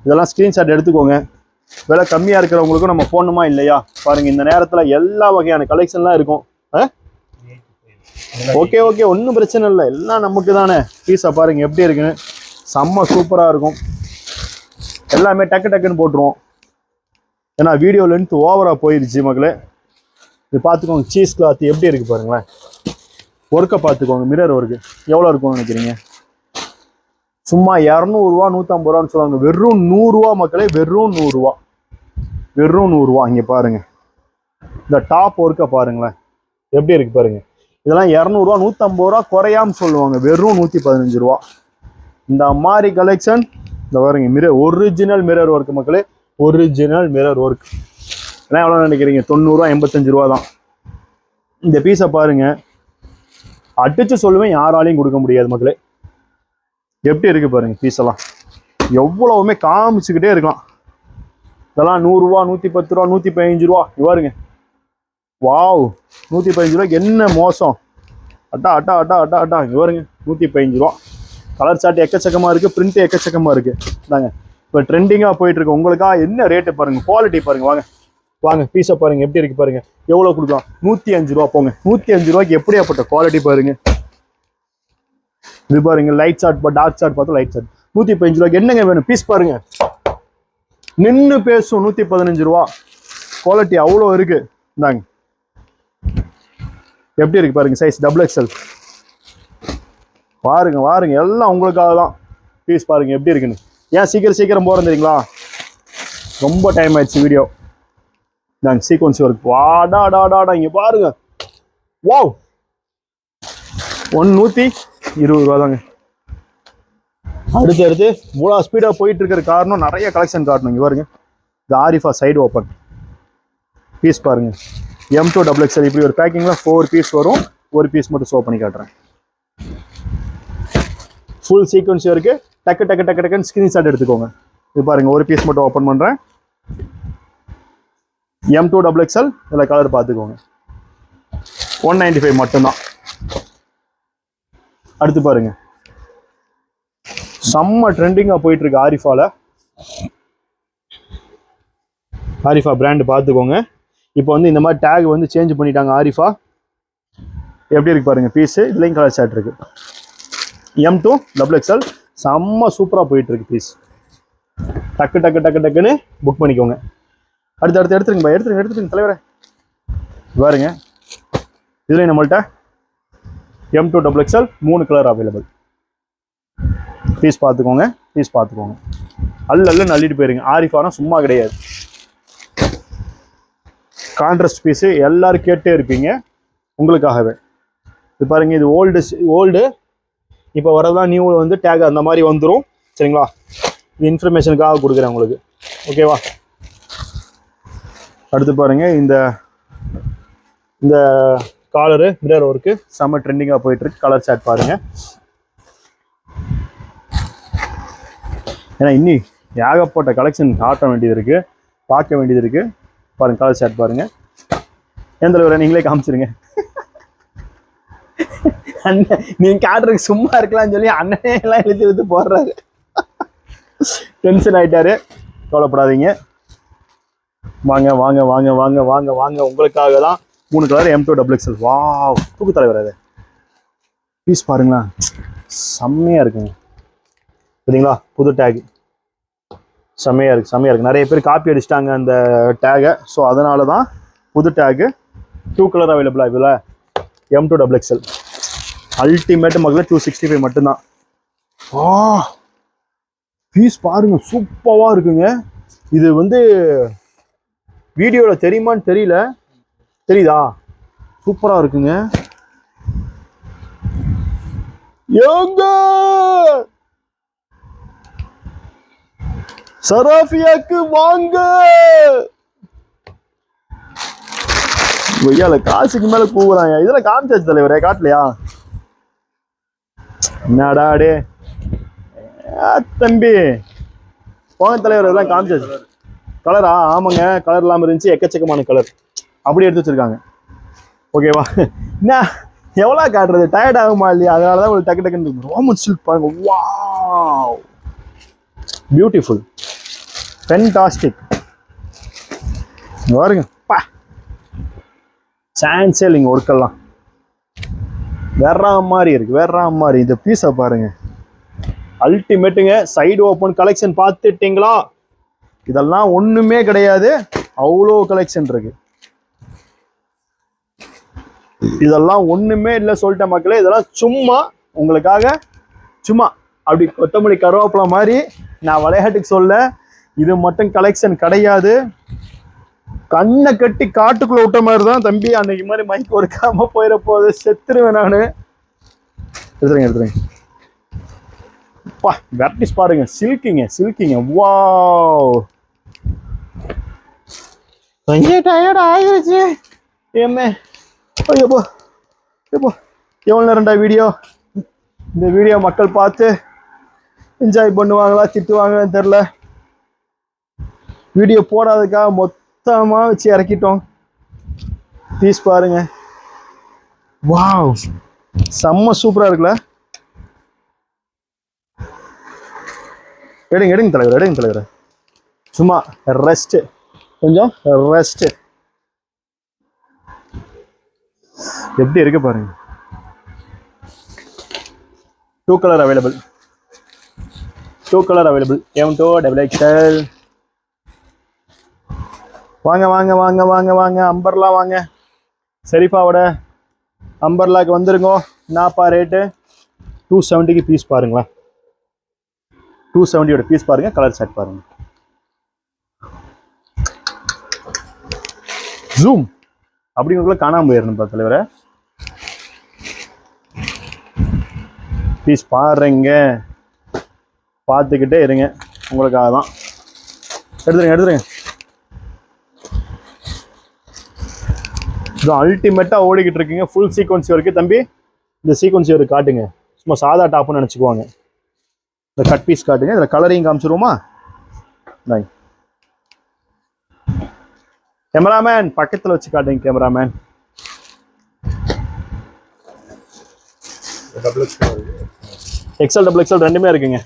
இதெல்லாம் ஸ்க்ரீன்ஷாட் எடுத்துக்கோங்க. விலை கம்மியாக இருக்கிறவங்களுக்கும் நம்ம போடணுமா இல்லையா? பாருங்க, இந்த நேரத்தில் எல்லா வகையான கலெக்ஷன்லாம் இருக்கும். ஓகே ஓகே, ஒன்றும் பிரச்சனை இல்லை, எல்லாம் நமக்கு தானே. பீஸை பாருங்க எப்படி இருக்குன்னு. செம்ம சூப்பராக இருக்கும். எல்லாமே டக்கு டக்குன்னு போட்டுருவோம். ஏன்னா வீடியோ லென்த் ஓவராக போயிடுச்சு மக்களே. இது பார்த்துக்கோங்க. சீஸ் கிளாத் எப்படி இருக்குது பாருங்களேன். ஒர்க்கை பார்த்துக்கோங்க. மிரர் ஒர்க்கு எவ்வளோ இருக்கும்னு நினைக்கிறீங்க? சும்மா 200 ரூபா 150 ரூபான்னு சொல்லுவாங்க. வெறும் 100 ரூபா மக்களே, வெறும் 100 ரூபா, வெறும் 100 ரூபா. இங்கே பாருங்க, இந்த டாப் ஒர்க்கை பாருங்களேன் எப்படி இருக்கு பாருங்க. இதெல்லாம் 200 ரூபா 150 ரூபா குறையாம சொல்லுவாங்க. வெறும் 115 ரூபா. இந்த மாதிரி கலெக்ஷன் இந்த பாருங்க. மிரர் ஒரிஜினல் மிரர் ஒர்க் மக்களே, ஒரிஜினல் மிரர் ஒர்க். ஏன்னா எவ்வளோ நினைக்கிறீங்க? 90 ரூபா 85 ரூபா தான். இந்த பீஸை பாருங்க, அடிச்சு சொல்லுவேன், யாராலையும் கொடுக்க முடியாது மக்களே. எப்படி இருக்கு பாருங்க பீஸ் எல்லாம். எவ்வளவுமே காமிச்சுக்கிட்டே இருக்கலாம். இதெல்லாம் 100 ரூபா 110 ரூபா 115 ரூபா. பாருங்க, வாவ், 115 ரூபாய்க்கு என்ன மோசம்? அட்டா அட்டா அட்டா அட்டா அட்டா. பாருங்க 115 ரூபா. கலர் சார்ட் எக்கச்சக்கமாக இருக்குது, பிரிண்ட் எக்கச்சக்கமாக இருக்குது. இதாங்க இப்போ ட்ரெண்டிங்காக போயிட்டு இருக்கு. உங்களுக்காக என்ன ரேட்டு பாருங்க, குவாலிட்டி பாருங்க. வாங்க வாங்க, பீஸை பாருங்க எப்படி இருக்கு பாருங்க. எவ்வளோ கொடுக்கலாம்? 105 ரூபா. போங்க, 105 ரூபாய்க்கு எப்படியாப்பட்ட குவாலிட்டி பாருங்க. இது பாருங்க, லைட் சார்ட், டார்க் சார்ட் பார்த்து லைட் சார்ட். 115 ரூபாய்க்கு என்னங்க வேணும்? பீஸ் பாருங்க, நின்று பேசும். 115 ரூபா. குவாலிட்டி அவ்வளோ இருக்கு. இந்தாங்க எப்படி இருக்கு பாருங்க. Size XXL. பாருங்க பாருங்க, எல்லாம் உங்களுக்காக தான். பீஸ் பாருங்க எப்படி இருக்குன்னு. ஏன் சீக்கிரம் சீக்கிரம் போகிறோம் தெரியுங்களா? ரொம்ப டைம் ஆயிடுச்சு வீடியோ. நாங்க சீக்வன்ஸ் ஒர்க். வாடாடாடாடா, இங்கே பாருங்க. வாவ், 120 ரூபா தாங்க. அடுத்து இவ்வளோ ஸ்பீடாக போயிட்டு இருக்கிற காரணம் நிறைய கலெக்ஷன் காட்டணும். இங்கே பாருங்க, இந்த ஆரிஃபா சைடு ஓப்பன். பீஸ் பாருங்க, M2XXL. இப்படி ஒரு பேக்கிங்கில் 4 பீஸ் வரும். ஒரு பீஸ் மட்டும் ஷோ பண்ணி காட்டுறேன். ஃபுல் சீக்வன்ஸ் இருக்கு. டக்கு டக்கு டக்கு டக்குன்னு ஸ்க்ரீன்ஷாட் எடுத்துக்கோங்க. இது பாருங்க, ஒரு பீஸ் மட்டும் ஓப்பன் பண்ணுறேன். M2XXL. இதில் கலர் பார்த்துக்கோங்க. 195 மட்டும்தான். அடுத்து பாருங்க, செம்ம ட்ரெண்டிங்காக போயிட்டு இருக்கு ஆரிஃபால. ஆரிஃபா பிராண்டு பார்த்துக்கோங்க. இப்போ வந்து இந்த மாதிரி டேக் வந்து சேஞ்ச் பண்ணிட்டாங்க ஆரிஃபா. எப்படி இருக்கு பாருங்க பீஸு. இதுலேயும் கலர் சார்ட் இருக்கு. M2XXL செம்ம சூப்பராக போயிட்டு இருக்கு பீஸ். டக்கு டக்கு டக்கு டக்குன்னு புக் பண்ணிக்கோங்க. அடுத்து எடுத்துருங்க எடுத்துருங்க தலைவரை. பாருங்க, இதுலேயும் நம்மள்கிட்ட M2XXL 3 கலர் அவைலபிள். பீஸ் பார்த்துக்கோங்க, பீஸ் பார்த்துக்கோங்க. அல்ல அள்ளிட்டு போயிருங்க. ஆரிஃபானா சும்மா கிடையாது. கான்ட்ராஸ்ட் பீஸு எல்லாரும் கேட்டே இருப்பீங்க, உங்களுக்காகவே. இது பாருங்க, இது ஓல்டு. இப்போ வரதான் நியூ வந்து டேக் அந்த மாதிரி வந்துடும். சரிங்களா? இது இன்ஃபர்மேஷனுக்காக கொடுக்குறேன் உங்களுக்கு. ஓகேவா? அடுத்து பாருங்க, இந்த காலரு மிரர் ஒர்க்கு செம்ம ட்ரெண்டிங்காக போயிட்டுருக்கு. கலர் சார்ட் பாருங்க. ஏன்னா இன்னி ஏகப்பட்ட கலெக்ஷன் காட்ட வேண்டியது இருக்குது, பார்க்க வேண்டியது இருக்குது. பாருங்கள், கலர் சார்ட் பாருங்கள். ஏன் தலைவரை நீங்களே காமிச்சிருங்க. அண்ணன் நீங்க காட்டுறதுக்கு சும்மா இருக்கலாம்னு சொல்லி அண்ணனே எல்லாம் இழுத்து போடுறாரு. டென்ஷன் ஆயிட்டாரு. கவலைப்படாதீங்க. வாங்க வாங்க வாங்க வாங்க வாங்க வாங்க, உங்களுக்காக தான் 3 கலர் M2XXL. வாவ், தூக்கு தலைவர். அது பீஸ் பாருங்களா, செம்மையா இருக்குங்க. சரிங்களா? புது டேக் செம்மையா இருக்கு, செம்மையா இருக்கு. நிறைய பேர் காப்பி அடிச்சிட்டாங்க அந்த டேகை. ஸோ அதனால தான் புது டேகு 2 கலர் அவைலபிளா இதில். M2XXL அல்டிமேட் மகளிர் 265 மட்டும்தான். பீஸ் பாருங்க, சூப்பராக இருக்குங்க. இது வந்து வீடியோவில் தெரியுமான்னு தெரியல, தெரியுதா? சூப்பராக இருக்குங்க. ஏங்க சராஃபியாக்கு வாங்க. கொய்யால காசுக்கு மேல கூவுறாங்க. இதெல்லாம் காமிச்சாச்சு தலைவரே, காட்டலையா? என்னடா டே தம்பி, போங்க தலைவர், இதெல்லாம் காமிச்சாச்சு. கலரா? ஆமாங்க, கலர் இல்லாமல் இருந்துச்சு, எக்கச்சக்கமான கலர் அப்படி எடுத்து வச்சிருக்காங்க. ஓகேவா? என்ன எவ்வளோ காட்டுறது, டயர்ட் ஆகுமா இல்லையா? அதனால தான் உங்களுக்கு டக்கு டக்குன்னு. ரோமன் சில்க் பாருங்க, வாவ், பியூட்டிஃபுல், ஃபென்டாஸ்டிக். பாருங்க, பா, சான்ஸே இல்லைங்க. ஒர்க்கெல்லாம் வேற மாதிரி இருக்கு, வேற மாதிரி. இந்த பீஸை பாருங்க, அல்டிமேட்டுங்க. சைடு ஓப்பன் கலெக்ஷன் பார்த்துட்டீங்களா? இதெல்லாம் ஒண்ணுமே கிடையாது, அவ்வளோ கலெக்ஷன் இருக்கு. இதெல்லாம் ஒண்ணுமே இல்லை சொல்லிட்ட மக்களே. இதெல்லாம் சும்மா உங்களுக்காக, சும்மா அப்படி கொத்தமல்லி கருவேப்பிலை மாதிரி நான் விளையாட்டுக்கு சொல்ல. இது மட்டும் கலெக்ஷன் கிடையாது. கண்ணை கட்டி காட்டுக்குள்ள விட்ட மாதிரி தான் தம்பி. அன்னைக்கு மாதிரி மைக் ஒர்க்காம போயிட போகுது, செத்துருவேன் நானு. எடுத்துருங்க. வெரைட்டிஸ் பாருங்க, சில்கிங்க. வாவ், டயர்ட் ஆயிடுச்சு ஏமே. ஐயோ, எவ்வளோ நேரம்டா வீடியோ? இந்த வீடியோ மக்கள் பார்த்து என்ஜாய் பண்ணுவாங்களா, திட்டுவாங்கன்னு தெரில. வீடியோ போடாததுக்காக மொத்தமாக வச்சு இறக்கிட்டோம். பீஸ் பாருங்க, வாவ், செம்ம சூப்பராக இருக்குல்ல? எடுங்க தலைவர். சும்மா ரெஸ்ட், கொஞ்சம் ரெஸ்ட். எப்படி இருக்கு பாருங்க. 2 கலர் அவைலபிள். M2XXL. வாங்க. அம்பர்லா வாங்க. சரிஃபாவோட அம்பர்லாக்கு வந்துருங்க. நாப்பா ரேட்டு 270க்கு பீஸ் பாருங்களா. 270 பீஸ் பாருங்க. கலர் செட் பாருங்க. ஜூம் அப்படிங்கிறதுக்குள்ள காணாம போயிடணும் தலைவரை. பீஸ் பாருங்க, பார்த்துக்கிட்டே இருங்க, உங்களுக்காக தான். எடுத்துருங்க. இது அல்டிமேட்டாக ஓடிக்கிட்டு இருக்குங்க. ஃபுல் சீக்வன்ஸ் வரைக்கும். தம்பி, இந்த சீக்வன்ஸ் வரைக்கும் காட்டுங்க. சும்மா சாதா டாப்னு நினச்சிக்குவாங்க. இந்த கட் பீஸ் காட்டுங்க. இதில் கலரையும் காமிச்சிருவோமா? கேமராமேன் பக்கத்தில் வச்சு காட்டுங்க. கேமராமேன் XL ரெண்டுமே இருக்குங்க.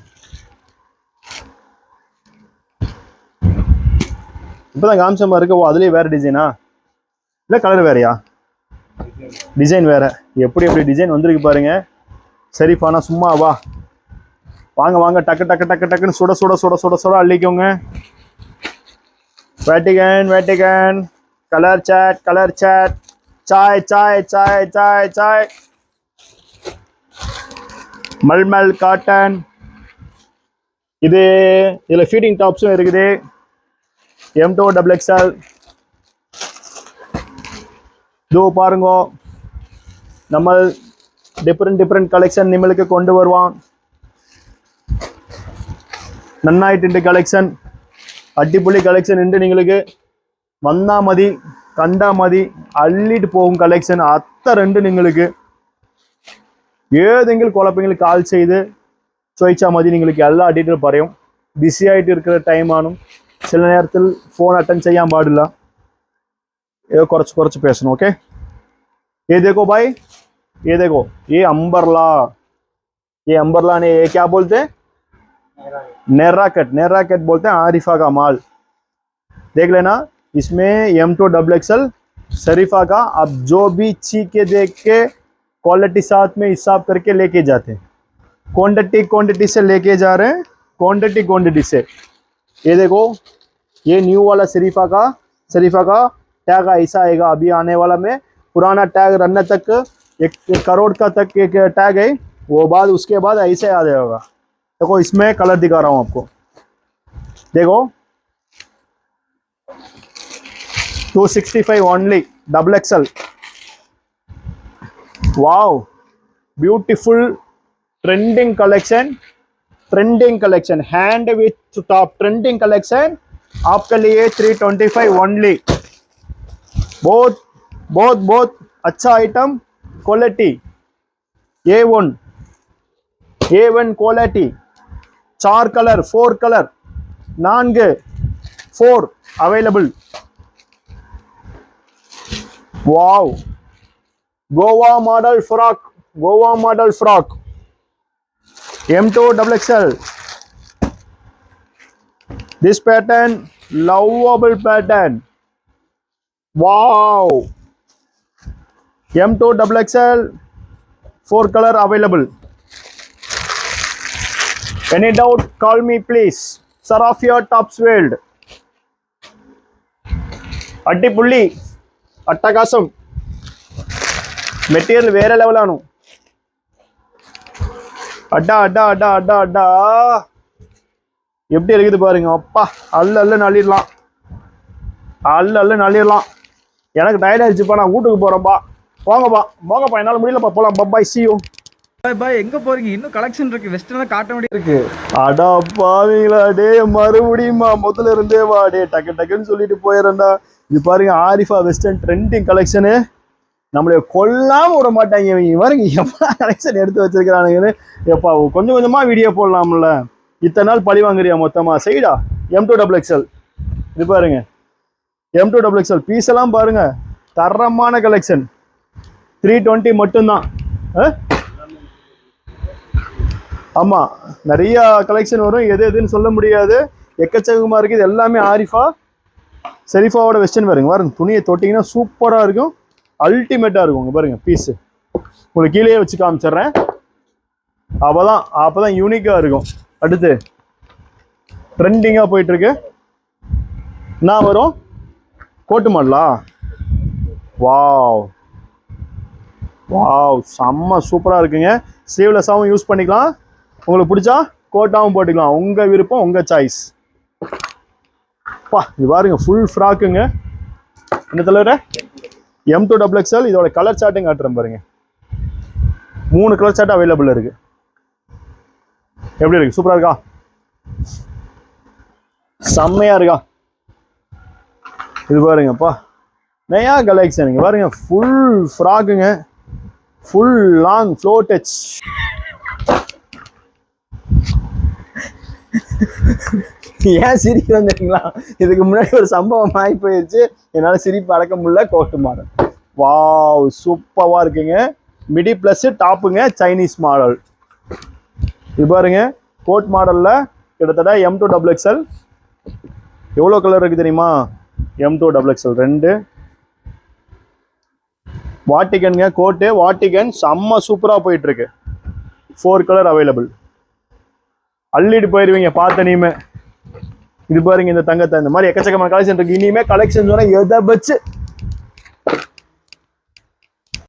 இப்போதான் காமிச்ச மாதிரி இருக்கு. அதுலேயே வேற டிசைனா இல்லை கலர் வேறையா? டிசைன் வேற. எப்படி டிசைன் வந்திருக்கு பாருங்க. சரிப்பானா சும்மா வா. வாங்க டக்குன்னு சுட அள்ளிக்கோங்க. வேட்டிகன் கலர் சாட் சாய் மல்மல் காட்டன். இதுல ஃபீடிங் டாப்ஸும் இருக்குது. M2XXL. இதோ பாருங்க, நம்ம டிஃப்ரெண்ட் கலெக்ஷன் நிம்மளுக்கு கொண்டு வருவான். நன்னாயிட்டு கலெக்ஷன், அடிப்புள்ளி கலெக்ஷன் உண்டு. நீங்களுக்கு வந்தா மதி கண்டா மதி அள்ளிட்டு போகும் கலெக்ஷன் அத்தை ரெண்டு. നിങ്ങൾക്ക് ഏതെങ്കിലും കുഴപ്പമെങ്കിൽ കാൾ ചെയ്ത് ചോദിച്ചാൽ മതി. നിങ്ങൾക്ക് എല്ലാ ഡീറ്റെയിൽ പറയും. ബിസി ആയിട്ട് ഇരിക്കുന്ന ടൈമാണ്, ചില നേരത്തിൽ ഫോൺ അറ്റൻഡ് ചെയ്യാൻ പാടില്ല. ये कुछ பேசணும் ओके। ये देखो भाई, ये देखो, ये अंबरला, ये अंबरला ने ये क्या बोलते हैं, नेरा कट बोलते हैं। आरिफा का माल देख लेना, इसमें M2XXL शरीफा का। अब जो भी चीके देख के क्वालिटी साथ में हिसाब करके लेके जाते हैं, क्वांटिटी से लेके जा रहे हैं, क्वांटिटी से। ये देखो, ये न्यू वाला शरीफा का टैग ऐसा आएगा अभी आने वाला में। पुराना टैग रन तक 1 करोड़ का तक एक टैग है, वो बाद उसके बाद ऐसे आ जाएगा। देखो इसमें कलर दिखा रहा हूँ आपको, देखो 265 only XXL। Wow, beautiful trending collection, hand with top trending collection आपके लिए 325 ओनली। बहुत अच्छा item, quality A1 quality. 4 colour 4 colour 4 available. Wow, Goa model frock M2XXL। This pattern, lovable pattern. Wow, M2XXL 4 color available. Any doubt, call me please. Sarafia Tops World. అడ్డిపుల్లి అట్టకాసం material వేరే level అను அட்டா எப்படி இருக்குது பாருங்க அப்பா. அல்ல நள்ளிடலாம். எனக்கு டயர்ட் ஆயிடுச்சுப்பா, நான் வீட்டுக்கு போறேன்ப்பா. போங்கப்பா என்னால் முடியலப்பா, போலாம். பப்பாய், see you. பாய் எங்க போறீங்க? இன்னும் கலெக்ஷன் இருக்கு, வெஸ்டர்ன் காட்ட வேண்டியது இருக்கு. அடா பாவீங்களா டே, மறுபடியுமா முதல்ல இருந்தே வா டே, டக்குன்னு சொல்லிட்டு போயிடறேன்டா. இது பாருங்க, ஆரிஃபா வெஸ்டர்ன் ட்ரெண்டிங் கலெக்ஷனு. நம்மளை கொல்லாம விட மாட்டாங்க இவங்க. பாருங்க எப்பா கலெக்ஷன் எடுத்து வச்சிருக்கிறானுங்கன்னு. எப்பா கொஞ்சமா வீடியோ போடலாம்ல, இத்தனை நாள் பழி வாங்குறியா மொத்தமா? செய்டா. M2XXL இது பாருங்க, M2XXL பீஸ் எல்லாம் பாருங்க, தரமான கலெக்ஷன். 320 மட்டும்தான். ஆமா, நிறைய கலெக்ஷன் வரும், எதுன்னு சொல்ல முடியாது, எக்கச்சக்கமா இருக்கு. இது எல்லாமே ஆரிஃபா ஷெரீஃபாவோட வெஸ்டர்ன். பாருங்க துணியை தொட்டிங்கன்னா சூப்பரா இருக்கும், அல்டிமேட்டா இருக்கும். பாருங்க பீஸ் உங்களுக்கு கீழே வச்சு காமிச்சிடுறேன், அப்பதான் யூனிக்கா இருக்கும். அடுத்து ட்ரெண்டிங்கா போயிட்டு இருக்கு. என்ன வரும்? கோட்டு மாடலா? வாவ், செம்ம சூப்பரா இருக்குங்க. ஸ்லீவ்லெஸ்ஸாகவும் யூஸ் பண்ணிக்கலாம், உங்களுக்கு பிடிச்சா கோட்டாகவும் போட்டுக்கலாம். உங்க விருப்பம், உங்க சாய்ஸ். இது பாருங்க ஃபுல் ஃப்ராக்குங்க. என்ன தலைவர? M2XXL. இதோட கலர் சார்ட்டும் காட்டுறேன் பாருங்க. 3 கலர் சார்ட் அவைலபிள் இருக்கு. எப்படி இருக்கு? சூப்பரா இருக்கா? செம்மையா இருக்கா? இது பாருங்கப்பா, நயா கலெக்ஷன். பாருங்க ஃபுல் ஃப்ராக்குங்க, ஃபுல் லாங் ஃப்ளோ டச். ஏன் சிரிக்கிறோம் தெரியுங்களா? இதுக்கு முன்னாடி ஒரு சம்பவம் ஆகி போயிடுச்சு, என்னால் சிரிப்பு அடக்க முடியல. கோட்டு மாடல், வாவ் சூப்பராக இருக்குங்க. மிடி ப்ளஸ் டாப்புங்க, சைனீஸ் மாடல். இது பாருங்க, கோட் மாடலில் கிட்டத்தட்ட M2XXL. எவ்வளோ கலர் இருக்குது தெரியுமா? M2XXL 2 வாட்டிகனுங்க. கோட்டு வாட்டிகன் செம்ம சூப்பராக போயிட்டு இருக்கு. 4 கலர் அவைலபிள். அள்ளிட்டு போயிடுவீங்க பார்த்த நீமே. இது பாருங்க, இந்த தங்கத்தை இந்த மாதிரி எக்கச்சக்கமான கலெக்ஷன் இருக்கு. இனிமே கலெக்ஷன் சொன்னா எதை வச்சு